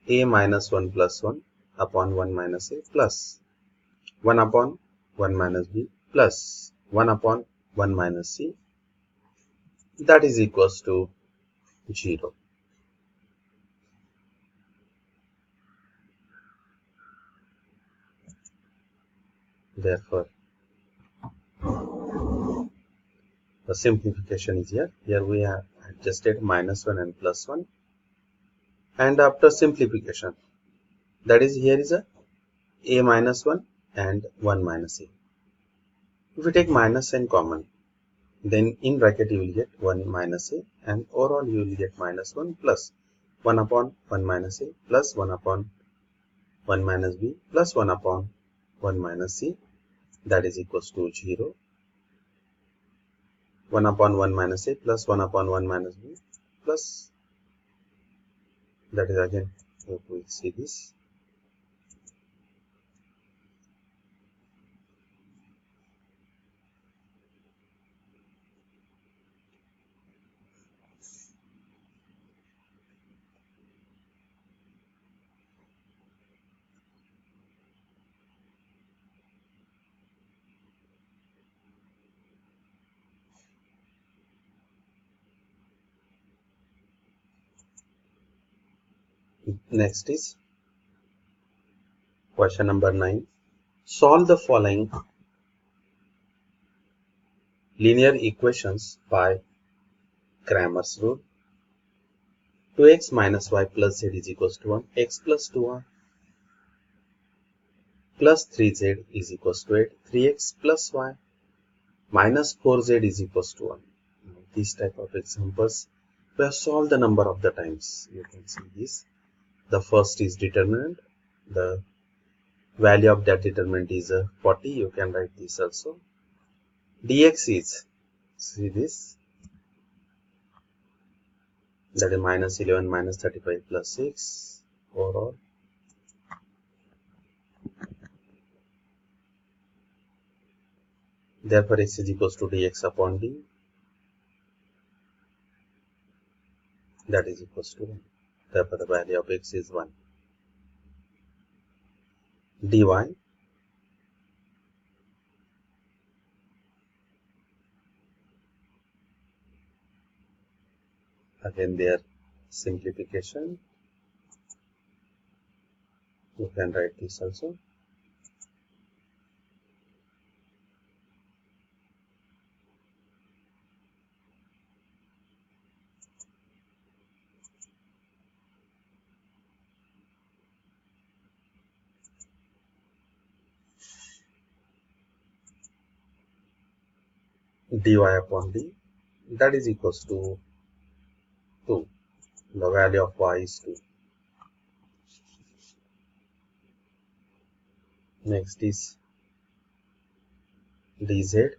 A minus 1 plus 1 upon 1 minus A, plus 1 upon 1 minus B, plus 1 upon 1 minus C, that is equals to 0. Therefore, the simplification is here. Here we have adjusted minus 1 and plus 1. And after simplification, that is, here is a minus 1 and 1 minus A. If we take minus sign common, then in bracket you will get 1 minus A, and overall you will get minus 1 plus 1 upon 1 minus A plus 1 upon 1 minus B plus 1 upon 1 minus C, that is equals to 0. 1 upon 1 minus A plus 1 upon 1 minus B plus, that is again, if we see this, next is question number 9. Solve the following linear equations by Cramer's rule. 2x minus y plus z is equals to 1, x plus 2y plus 3z is equals to 8, 3x plus y minus 4z is equals to 1. These type of examples we have solved the number of the times. You can see this. The first is determinant. The value of that determinant is 40. You can write this also. Dx is, see this, that is minus 11 minus 35 plus 6 overall. Therefore x is equals to dx upon d, that is equals to 1. Therefore the value of x is 1. dy, again their simplification, you can write this also. Dy upon d, that is equals to 2. The value of y is 2. Next is dz.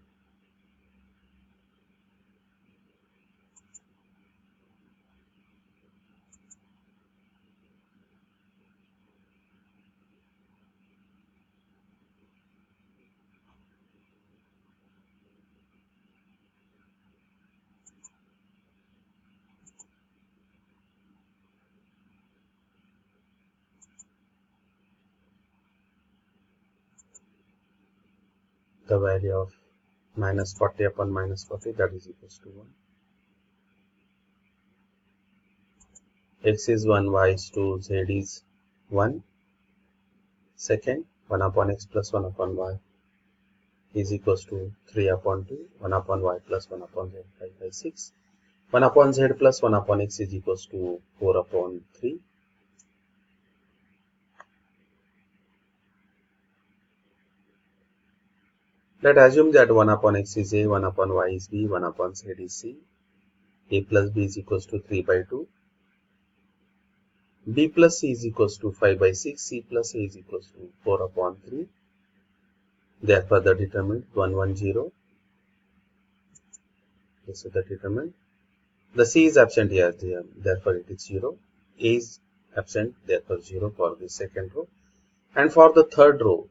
The value of minus 40 upon minus 40, that is equals to 1. X is 1, y is 2, z is 1. Second, 1 upon x plus 1 upon y is equals to 3 upon 2, 1 upon y plus 1 upon z, 5 by 6. 1 upon z plus 1 upon x is equals to 4 upon 3. Let us assume that 1 upon x is a, 1 upon y is b, 1 upon z is c. A plus b is equals to 3 by 2. B plus c is equals to 5 by 6. C plus a is equals to 4 upon 3. Therefore, the determinant 1, 1, 0. This is the determinant. The c is absent here, therefore it is 0. A is absent, therefore 0 for the second row. And for the third row,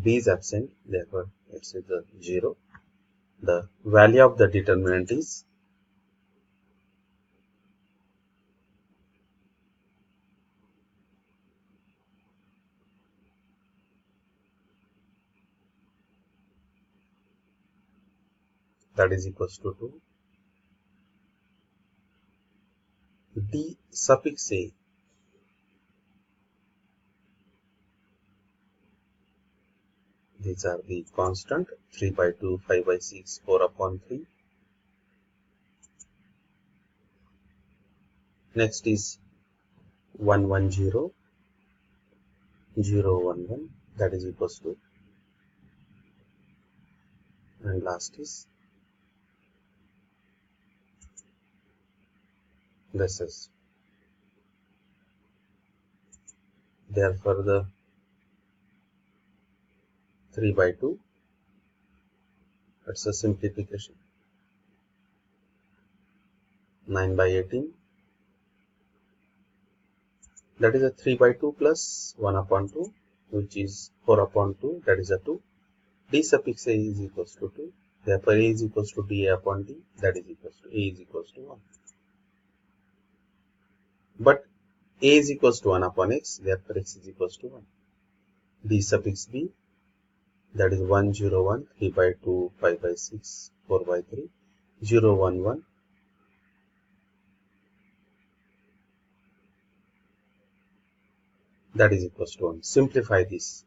b is absent, therefore it's the 0. The value of the determinant is that is equals to 2. D suffix a these are the constant 3 by 2, 5 by 6, 4 upon 3. Next is 1, 1, 0, 0, 1, 1, that is equals to, and last is this is. Therefore, the 3 by 2, that's a simplification. 9 by 18, that is a 3 by 2 plus 1 upon 2, which is 4 upon 2, that is a 2. D suffix a is equals to 2. Therefore, a is equals to d upon d, that is equals to a is equals to 1. But a is equals to 1 upon x, therefore x is equals to 1. D suffix b, that is 1, 0, 1, 3 by 2, 5 by 6, 4 by 3, 0, 1, 1. That is equals to 1. Simplify this.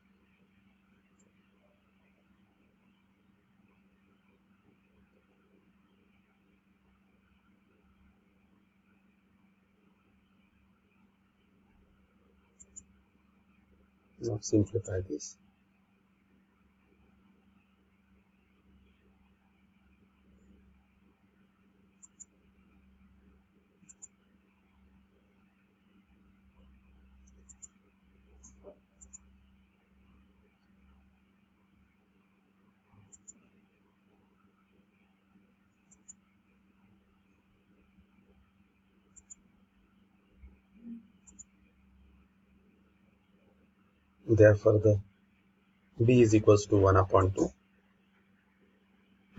Now simplify this. Therefore, the b is equals to 1 upon 2.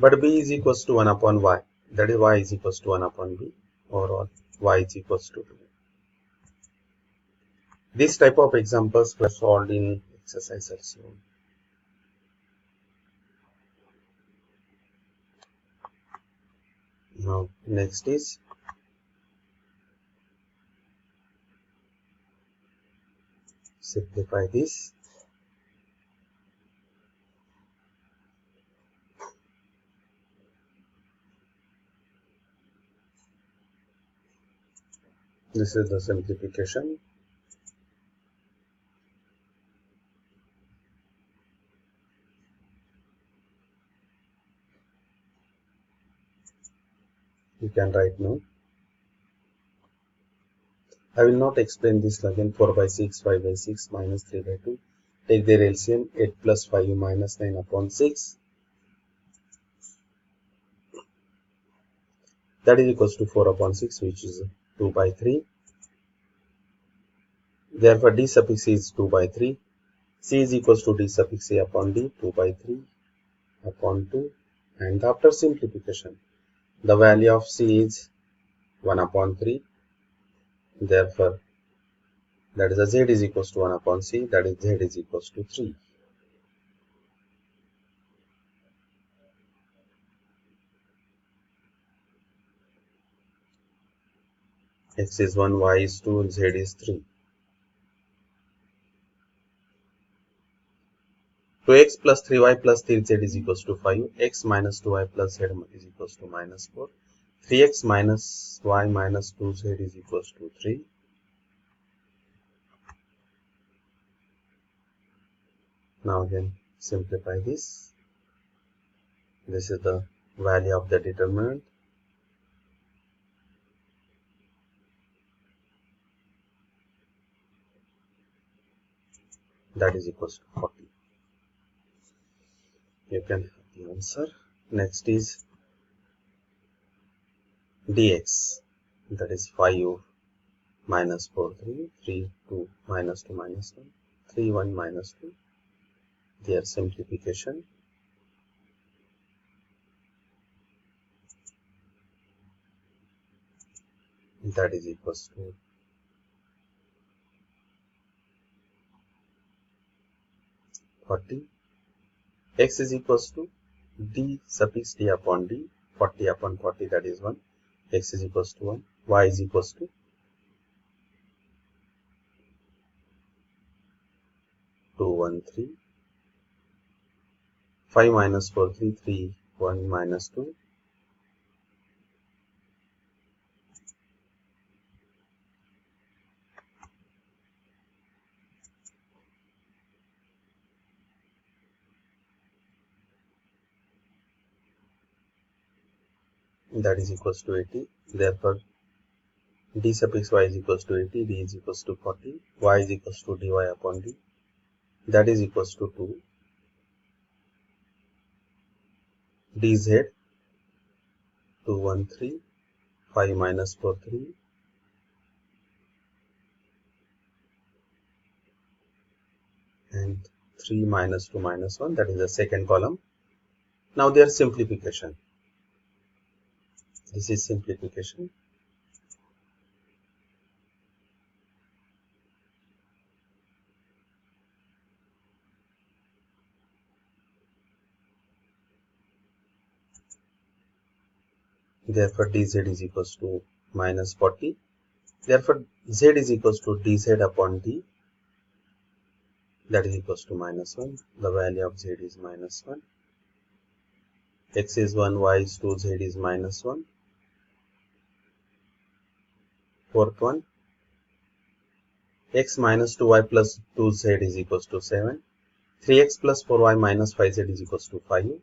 But b is equals to 1 upon y. That is y is equals to 1 upon b. Or y is equals to 2. This type of examples were solved in exercise also. Now, next is simplify this. This is the simplification. You can write now. I will not explain this again. 4 by 6, 5 by 6, minus 3 by 2, take their LCM. 8 plus 5 minus 9 upon 6. That is equals to 4 upon 6, which is 2 by 3. Therefore, D suffix C is 2 by 3. C is equals to D suffix A upon D, 2 by 3 upon 2. And after simplification, the value of C is 1 upon 3. Therefore, that is a Z is equals to 1 upon C, that is Z is equals to 3. X is 1, Y is 2, Z is 3. 2x plus 3y plus 3z is equals to 5. X minus 2y plus z is equals to minus 4. 3x minus y minus 2z is equals to 3. Now again simplify this. This is the value of the determinant. That is equals to 40. You can have the answer. Next is dx. That is 5 minus 4, 3, 3, 2, minus 2, minus 1, 3, 1, minus 2. Their simplification. That is equals to 40. X is equals to D suffix D upon D, 40 upon 40, that is 1. X is equals to 1. Y is equals to 2, 1, 3. 5 minus 4, 3, 3, 1, minus 2. That is equals to 80. Therefore, D suffix Y is equals to 80, D is equals to 40, Y is equals to dy upon D. That is equals to 2. dz 2, 1, 3, 5 minus 4, 3. And 3 minus 2 minus 1, that is the second column. Now their simplification. This is simplification. Therefore, dz is equals to minus 40. Therefore, z is equals to dz upon d. That is equals to minus 1. The value of z is minus 1. X is 1, y is 2, z is minus 1. Fourth one. X minus 2y plus 2z is equals to 7. 3x plus 4y minus 5z is equals to 5.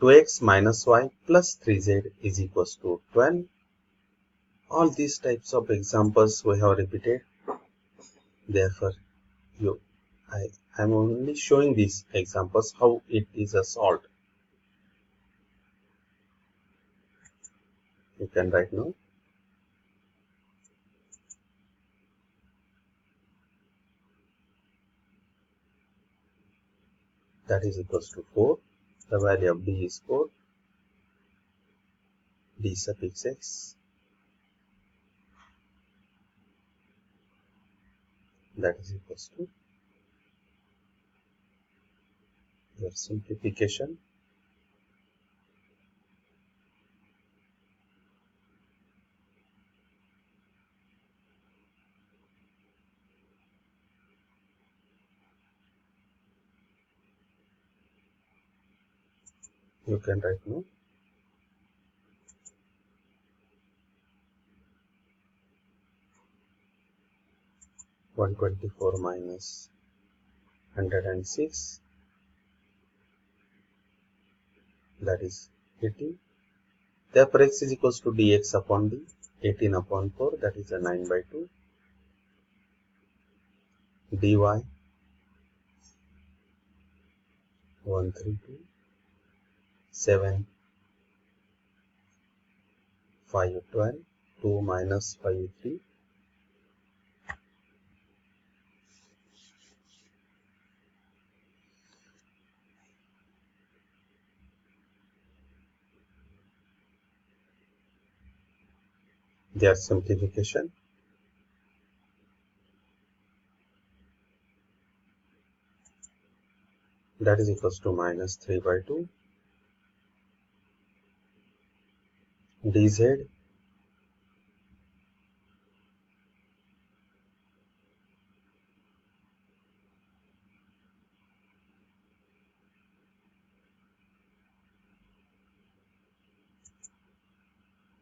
2x minus y plus 3z is equals to 12. All these types of examples we have repeated. Therefore, I am only showing these examples how it is solved. You can write now. That is equals to 4. The value of d is 4. D suffix x. That is equals to your simplification. You can write now. (124 minus 106). That is 18. Therefore, x is equals to dx upon d. 18 upon 4, that is a 9 by 2. dy 132 7 5 12 2 minus 5 3. Their simplification. That is equals to minus 3 by 2 dz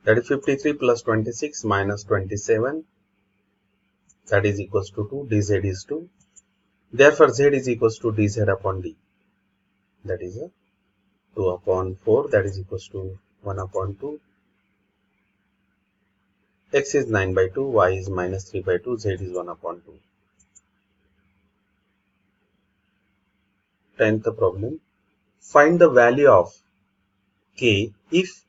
that is 53 plus 26 minus 27, that is equals to 2. Dz is 2. Therefore z is equals to dz upon d, that is a 2 upon 4, that is equals to 1 upon 2. X is 9 by 2, y is minus 3 by 2, z is 1 upon 2. 10th problem. Find the value of k if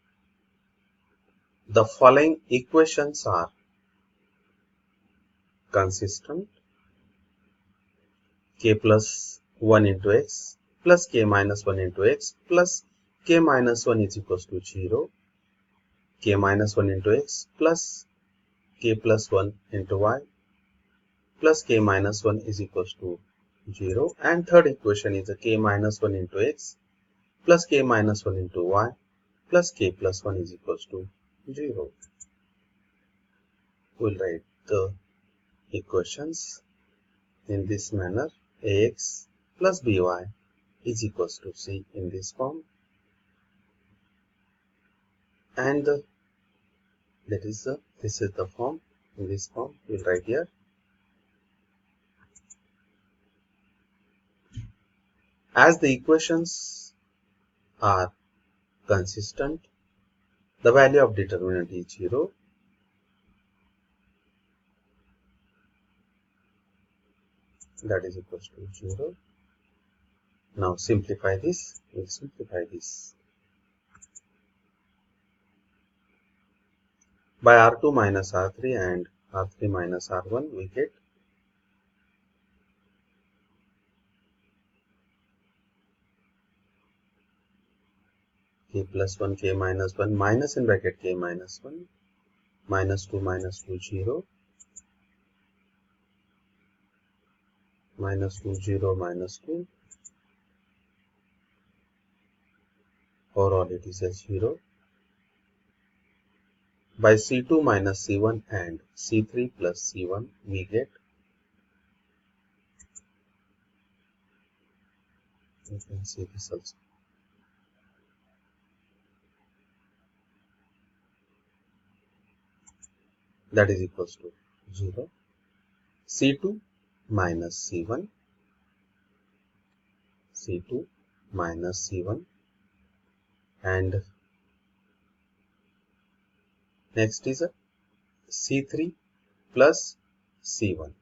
the following equations are consistent: k plus 1 into x plus k minus 1 into x plus k minus 1 is equals to 0, k minus 1 into x plus k plus 1 into y plus k minus 1 is equals to 0. And third equation is a k minus 1 into x plus k minus 1 into y plus k plus 1 is equals to 0. We'll write the equations in this manner: ax plus by is equals to c in this form, and this is the form. In this form we'll write here. As the equations are consistent, the value of determinant is 0. That is equals to 0. Now simplify this. We'll simplify this. By R2 minus R3 and R3 minus R1 we get k plus 1, k minus 1, minus in bracket k minus 1, minus 2 0, minus 2 0 minus 2, overall it is a 0. By C2 minus C1 and C3 plus C1 we get, you can see this also, that is equals to 0. C2 minus C1, C2 minus C1, and next is a C3 plus C1.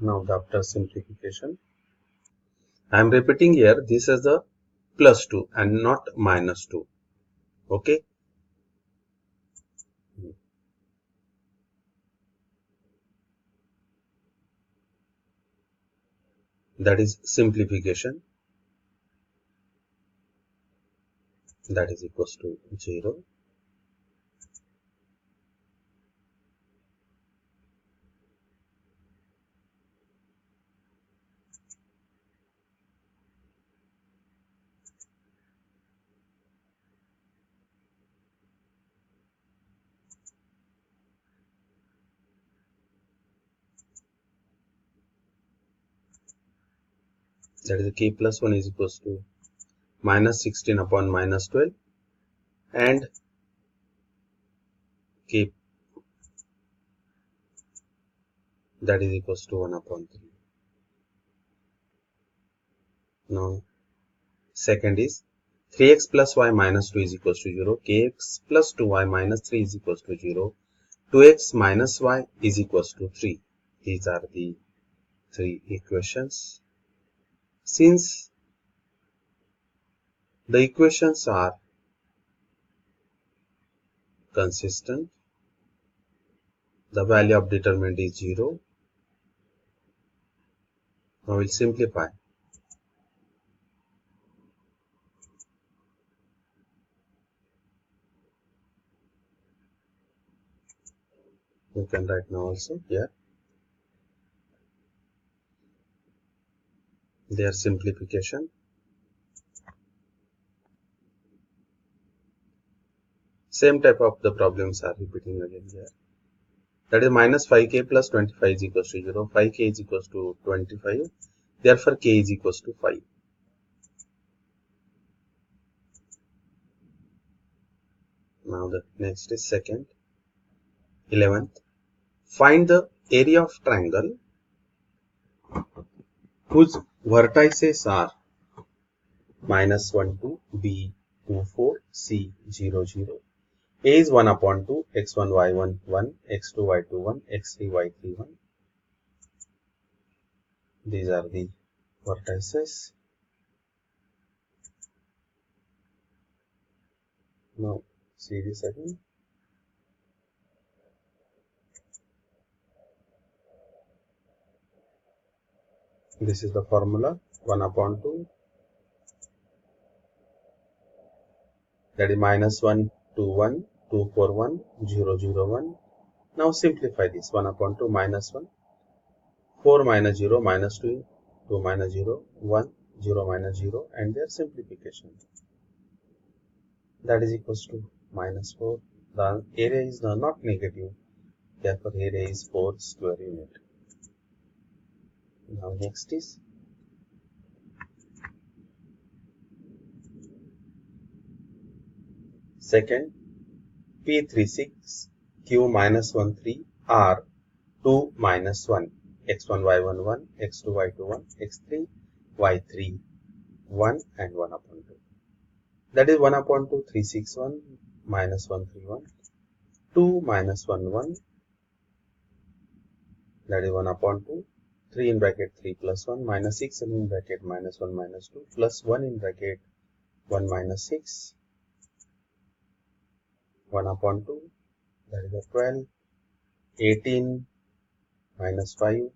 Now after simplification, I am repeating here, this is the plus 2 and not minus 2. Okay. That is simplification. That is equals to 0. That is k plus 1 is equals to minus 16 upon minus 12, and k that is equals to 1 upon 3. Now second is 3x plus y minus 2 is equals to 0, kx plus 2y minus 3 is equals to 0, 2x minus y is equals to 3. These are the three equations. Since the equations are consistent, the value of determinant is 0. Now we'll simplify. You can write now also here. Their simplification. Same type of the problems are repeating again here. That is minus 5k plus 25 is equals to 0. 5k is equals to 25. Therefore, k is equals to 5. Now the next is second. 11th. Find the area of triangle whose vertices are minus 1, 2, b 2, 4, c 0, 0. A is 1 upon 2, x1, y1, 1, x2, y2, 1, x3, y3, 1. These are the vertices. Now, see this again. This is the formula 1 upon 2. That is minus 1, 2, 1, 2, 4, 1, 0, 0, 1. Now simplify this 1 upon 2 minus 1, 4 minus 0 minus 2, 2 minus 0, 1, 0 minus 0, and their simplification. That is equals to minus 4. The area is not negative, therefore area is 4 square unit. Now next is second, P36 Q minus 1 3 R 2 minus 1 x1 y1 1 x2 y2 1 x3 y3 1 and 1 upon 2. That is 1 upon 2 3 6 1 minus 1 3 1 2 minus 1 1. That is 1 upon 2 3 in bracket 3 plus 1 minus 6 in bracket minus 1 minus 2 plus 1 in bracket 1 minus 6. 1 upon 2, that is a 12, 18 minus 5,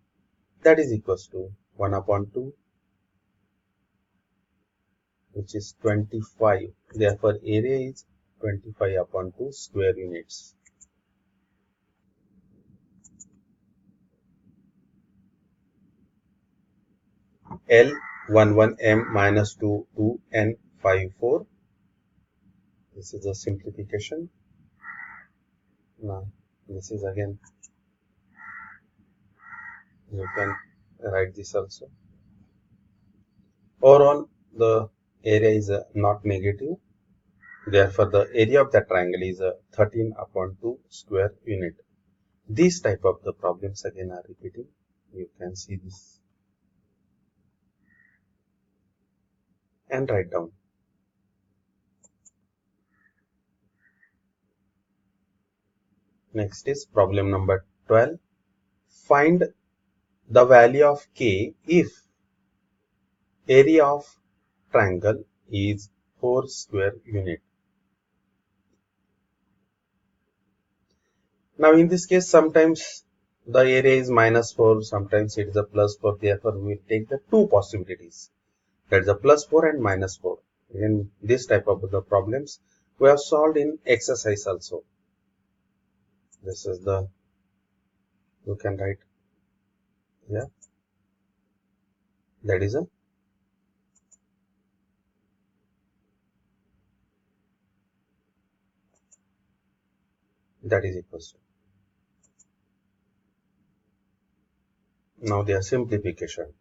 that is equals to 1 upon 2, which is 25. Therefore, area is 25 upon 2 square units. L 11 m minus 2 2 n 5 4. This is a simplification. Now, this is again, you can write this also. Overall, the area is not negative. Therefore, the area of the triangle is 13 upon 2 square unit. These type of the problems again are repeating. You can see this and write down. Next is problem number 12. Find the value of k if area of triangle is 4 square unit. Now in this case, sometimes the area is minus 4, sometimes it is a plus 4. Therefore, we will take the two possibilities. That is a plus 4 and minus 4. In this type of the problems, we have solved in exercise also. This is the, you can write here. That is a that is equals to. Now their simplification.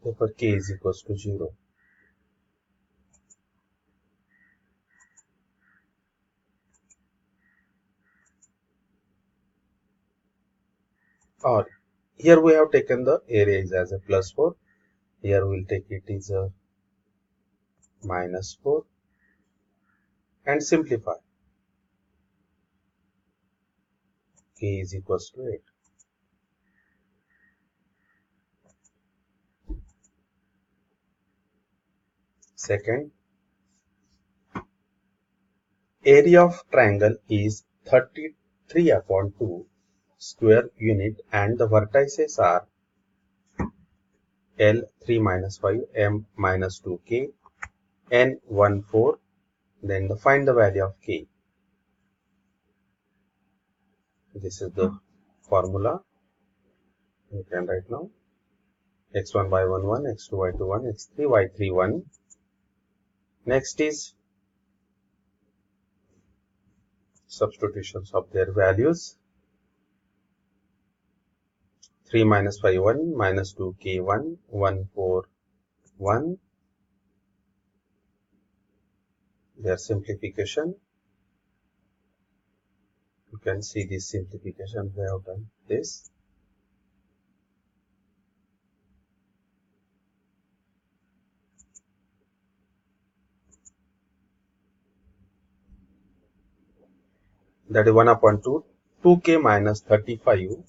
Therefore k is equals to 0. Or here we have taken the area is as a plus 4. Here we will take it is a minus 4 and simplify. K is equals to 8. Second, area of triangle is 33 upon 2 square unit and the vertices are L 3 minus 5, M minus 2k, N 1 4. Then find the value of k. This is the formula. You can write now. X1 by 1 1, X2 by 2 1, X3 by 3 1. Next is substitutions of their values. 3 minus 5 1, minus 2k 1, 1 4 1. Their simplification. You can see this simplification. We have done this. That is 1 upon 2, 2k minus 35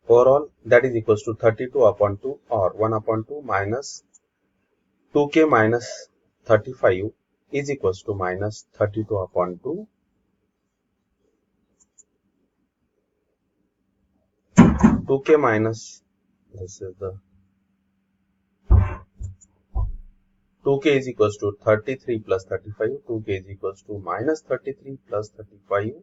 overall, that is equals to 32 upon 2 or 1 upon 2 minus 2k minus 35 is equals to minus 32 upon 2. 2k minus, this is the 2k is equals to 33 plus 35, 2k is equals to minus 33 plus 35,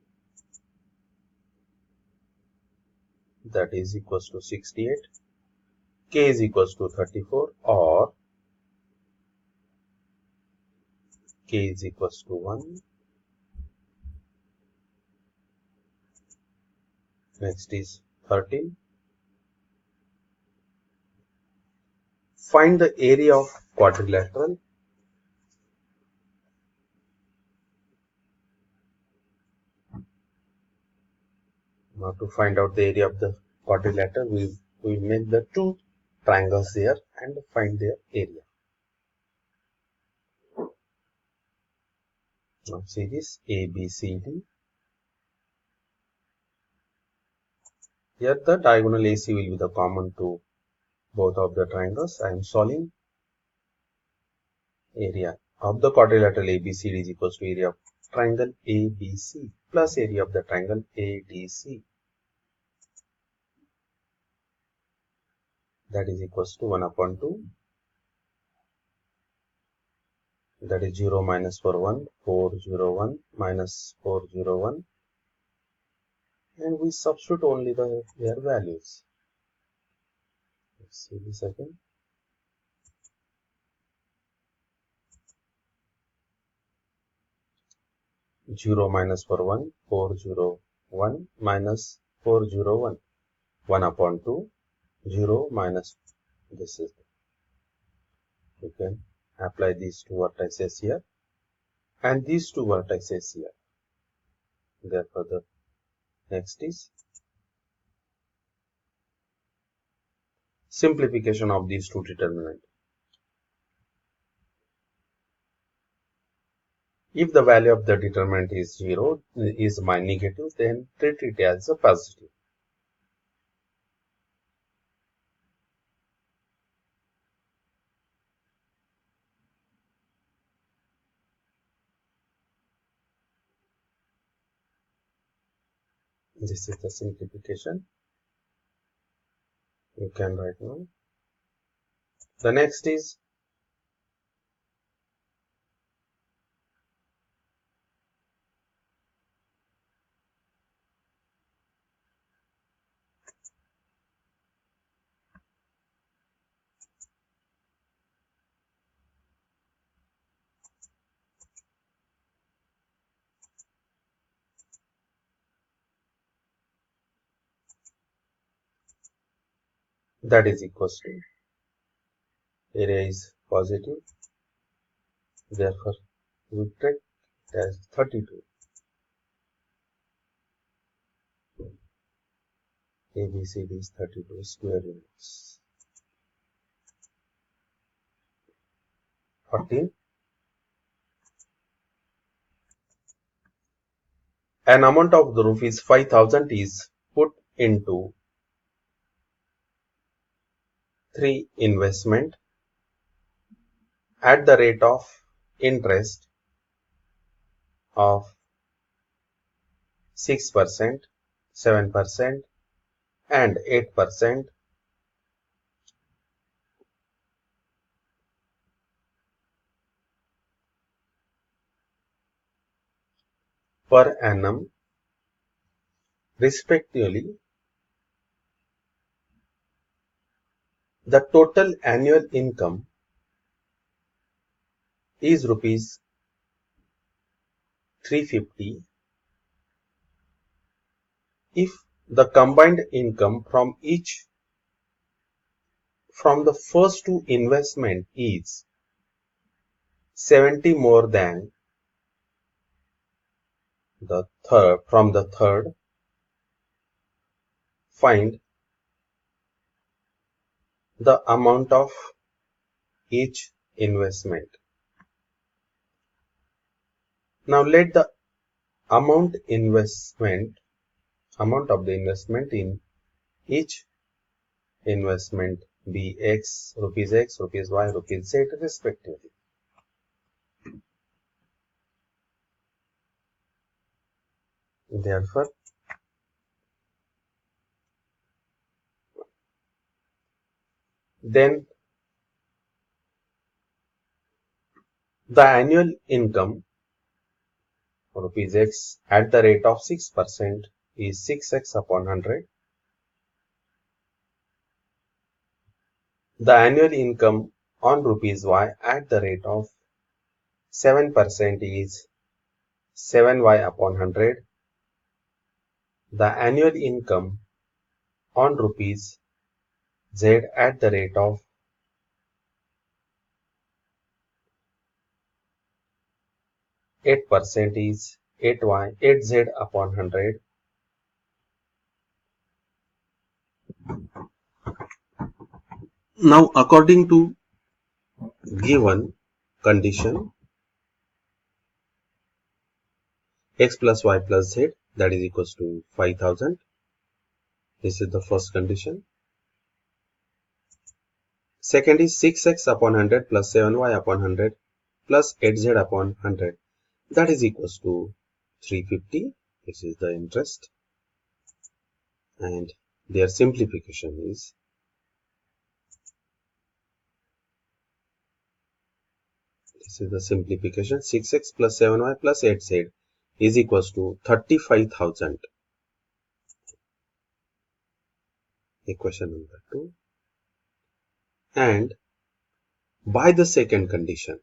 that is equals to 68, k is equals to 34 or k is equals to 1. Next is 13. Find the area of quadrilateral. Now to find out the area of the quadrilateral, we will make the two triangles there and find their area. Now see this ABCD. Here the diagonal AC will be the common to both of the triangles. I am solving. Area of the quadrilateral ABCD is equals to area of triangle ABC plus area of the triangle ADC. That is equals to 1 upon 2. That is 0 minus 4 1, 4 0 1 minus 4 0 1. And we substitute only their values. Let's see this again. Zero minus 4 1, 4 0 1 minus 4 0 1. 1 upon 2, 0 minus, this is, you can apply these two vertices here and these two vertices here. Therefore the next is simplification of these two determinants. If the value of the determinant is 0, is my negative, then treat it as a positive. This is the simplification. You can write now. The next is that is equals to, area is positive, therefore we take it as 32. ABCD is 32 square units. 14. An amount of the rupees 5,000 is put into 3 investment at the rate of interest of 6%, 7% and 8% per annum respectively. The total annual income is rupees 350 if the combined income from the first 2 investment is 70 more than the third. Find the amount of each investment. Now let the amount of the investment in each investment be rupees X, rupees Y, rupees Z respectively. Therefore, then the annual income rupees X at the rate of 6% is 6x upon 100. The annual income on rupees Y at the rate of 7% is 7y upon 100. The annual income on rupees Z at the rate of 8% is 8z upon 100. Now according to given condition, x plus y plus z, that is equals to 5,000. This is the first condition. Second is 6x upon 100 plus 7y upon 100 plus 8z upon 100, that is equals to 350. This is the interest, and their simplification is this is the simplification. 6x plus 7y plus 8z is equals to 35,000. Equation number 2. And by the second condition,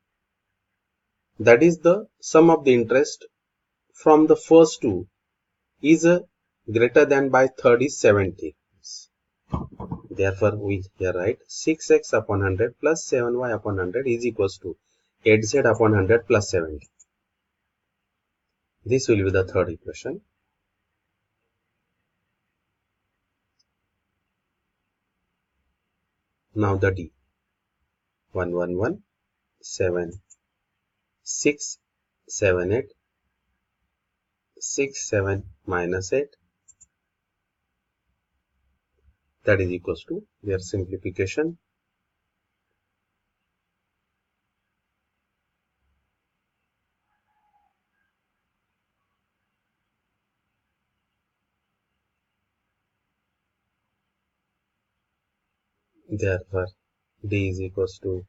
that is the sum of the interest from the first 2 is greater than by third is 70. Therefore, we here write 6x upon 100 plus 7y upon 100 is equals to 8z upon 100 plus 70. This will be the third equation. Now the D. 1, 1, 1, 7, 6, 7, 8, 6, 7 minus 8. That is equals to their simplification. Therefore, D is equals to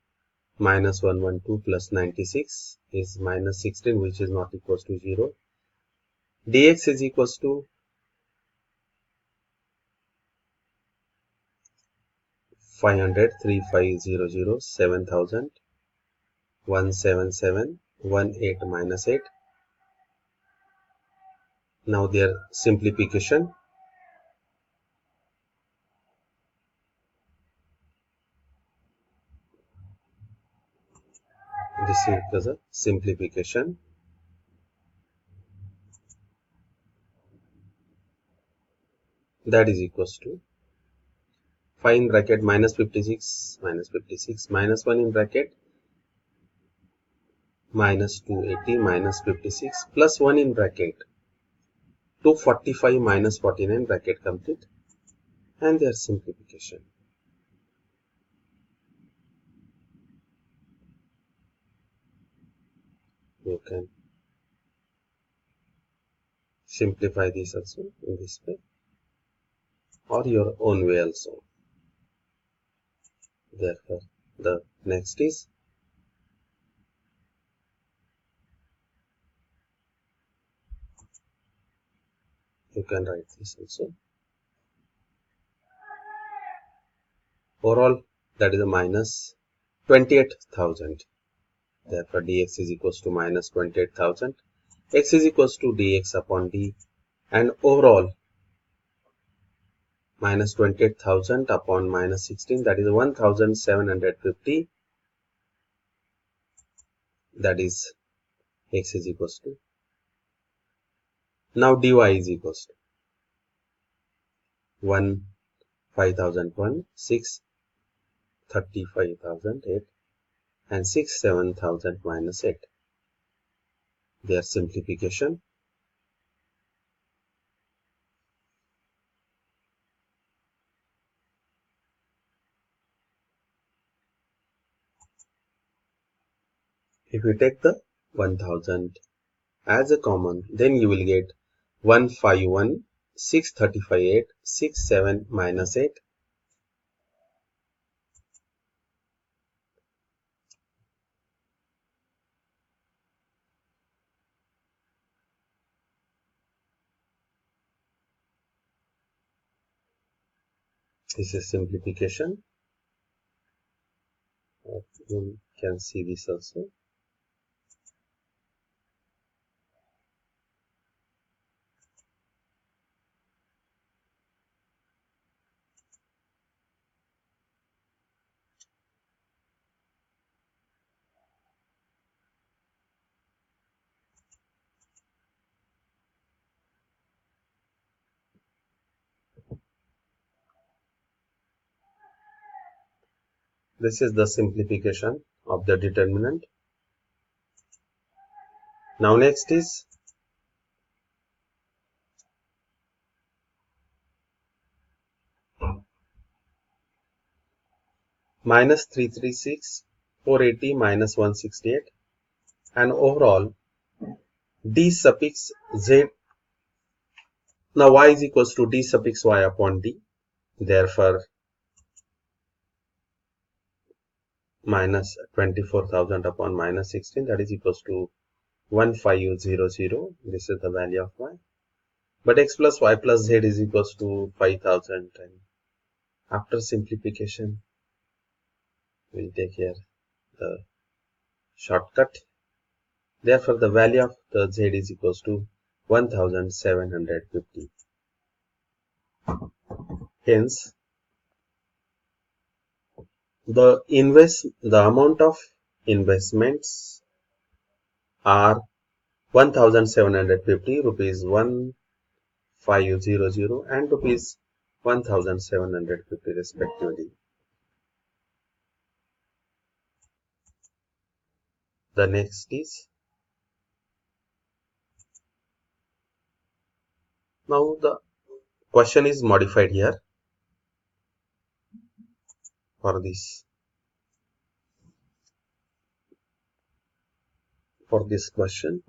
minus 112 plus 96 is minus 16, which is not equals to 0. Dx is equals to 500, 3500, 7000, 177, 18 minus 8. Now their simplification. This is a simplification. That is equals to 5 in bracket minus 56 minus 1 in bracket minus 280 minus 56 plus 1 in bracket 245 minus 49 bracket complete, and their simplification. You can simplify this also in this way or your own way also. Therefore, the next is you can write this also. Overall, that is a minus 28,000. Therefore, dx is equals to minus 28,000. X is equals to dx upon d, and overall minus 28,000 upon minus 16, that is 1,750. That is x is equals to. Now dy is equals to 1 5,001, 6 35,008, and 6 7,000 minus 8. Their simplification. If you take the 1000 as a common, then you will get 151, 635, 67 minus 8. This is simplification. You can see this also. This is the simplification of the determinant. Now next is minus 336, 480 minus 168, and overall d suffix z. Now y is equals to d suffix y upon d. Therefore, minus 24,000 upon minus 16, that is equals to 1500. This is the value of y. But x plus y plus z is equals to 5,000, and after simplification we'll take here the shortcut. Therefore, the value of the z is equals to 1,750. Hence, the amount of investments are 1,750 rupees 1,500 and rupees 1,750 respectively. The next is, now the question is modified here for this. For this question,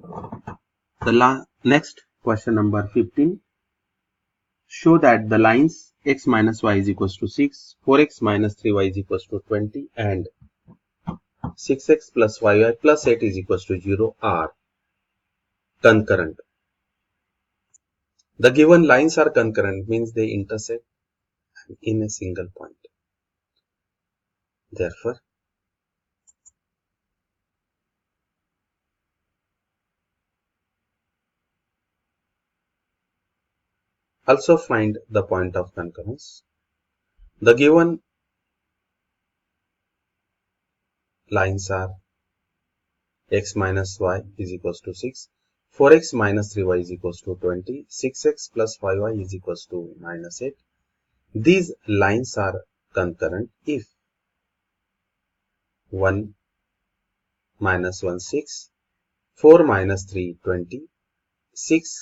the next question number 15. Show that the lines x minus y is equals to 6, 4x minus 3y is equals to 20, and 6x plus y plus 8 is equals to 0 are concurrent. The given lines are concurrent means they intersect in a single point. Therefore, also find the point of concurrence. The given lines are x minus y is equals to 6. 4x minus 3y is equals to 20. 6x plus 5y is equals to minus 8. These lines are concurrent if 1 minus 1 6, 4 minus 3 20, 6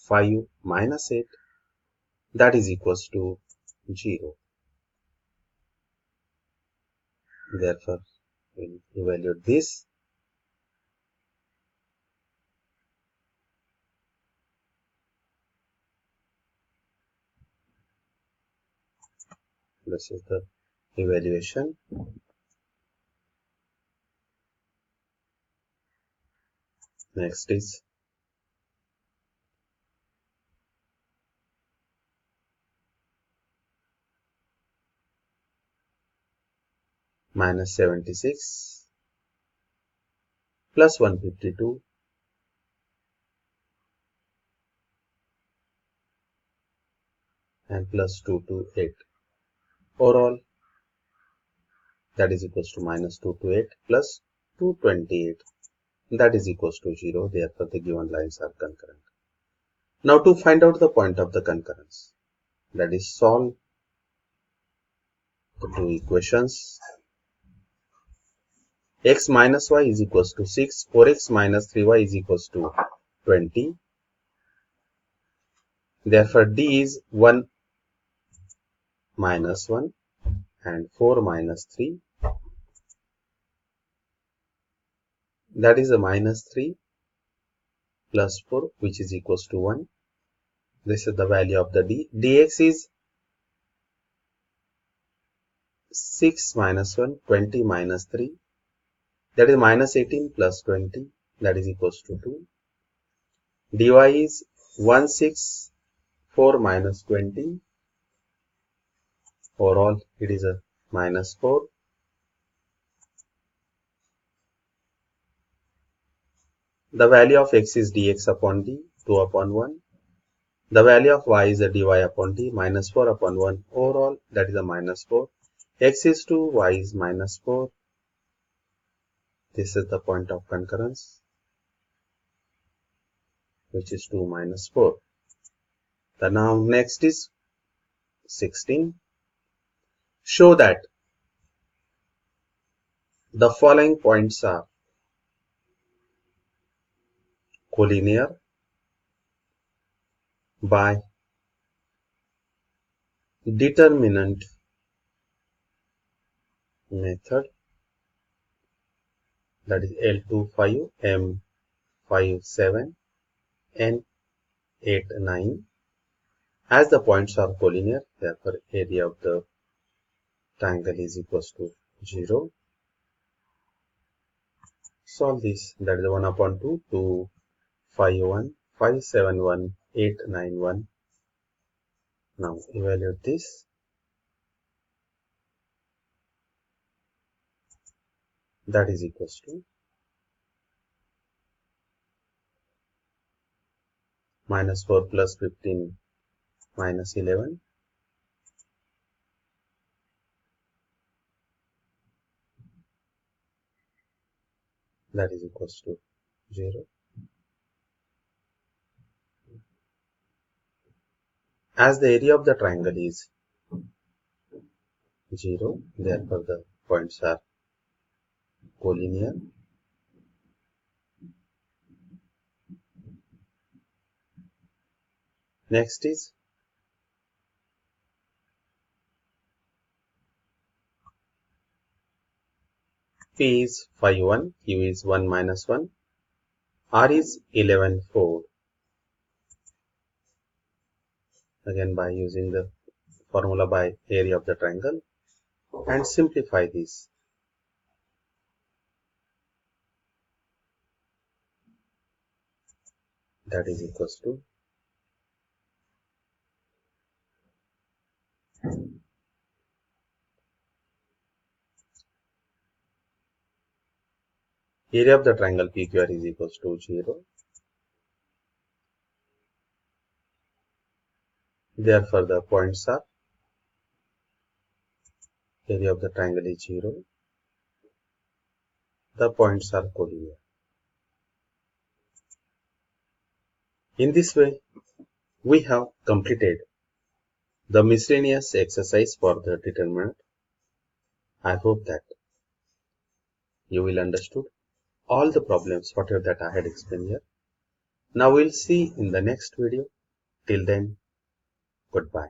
5 minus 8, that is equals to 0. Therefore, we'll evaluate this. This is the evaluation. Next is minus 76 plus 152 and plus 228. Overall, that is equals to minus 228 plus 228. That is equals to 0. Therefore, the given lines are concurrent. Now, to find out the point of the concurrence, that is solve the two equations. X minus y is equals to 6. 4x minus 3y is equals to 20. Therefore, D is 1 minus 1 and 4 minus 3. That is a minus 3 plus 4, which is equals to 1. This is the value of the D. Dx is 6 minus 1, 20 minus 3. That is minus 18 plus 20. That is equals to 2. Dy is 1 6 4 minus 20. Overall, it is a minus 4. The value of x is dx upon d, 2 upon 1. The value of y is a dy upon d, minus 4 upon 1. Overall, that is a minus 4. X is 2, y is minus 4. This is the point of concurrence, which is 2 minus 4. The now next is 16. Show that the following points are collinear by determinant method, that is L25, M57, N89. As the points are collinear, therefore area of the triangle is equals to 0. Solve this. That is 1 upon 2, 2, 5, 1, 5, 7, 1, 8, 9, 1. Now evaluate this. That is equals to minus 4 plus 15 minus 11. That is equals to 0. As the area of the triangle is 0, therefore the points are collinear. Next is P is 5, 1, Q is 1 minus 1, R is 11, 4. Again, by using the formula by area of the triangle, and simplify this. That is equals to area of the triangle PQR is equals to 0. Therefore, the points are area of the triangle is 0. the points are collinear. In this way, we have completed the miscellaneous exercise for the determinant. I hope that you will understood all the problems whatever that I had explained here. Now we'll see in the next video. Till then, goodbye.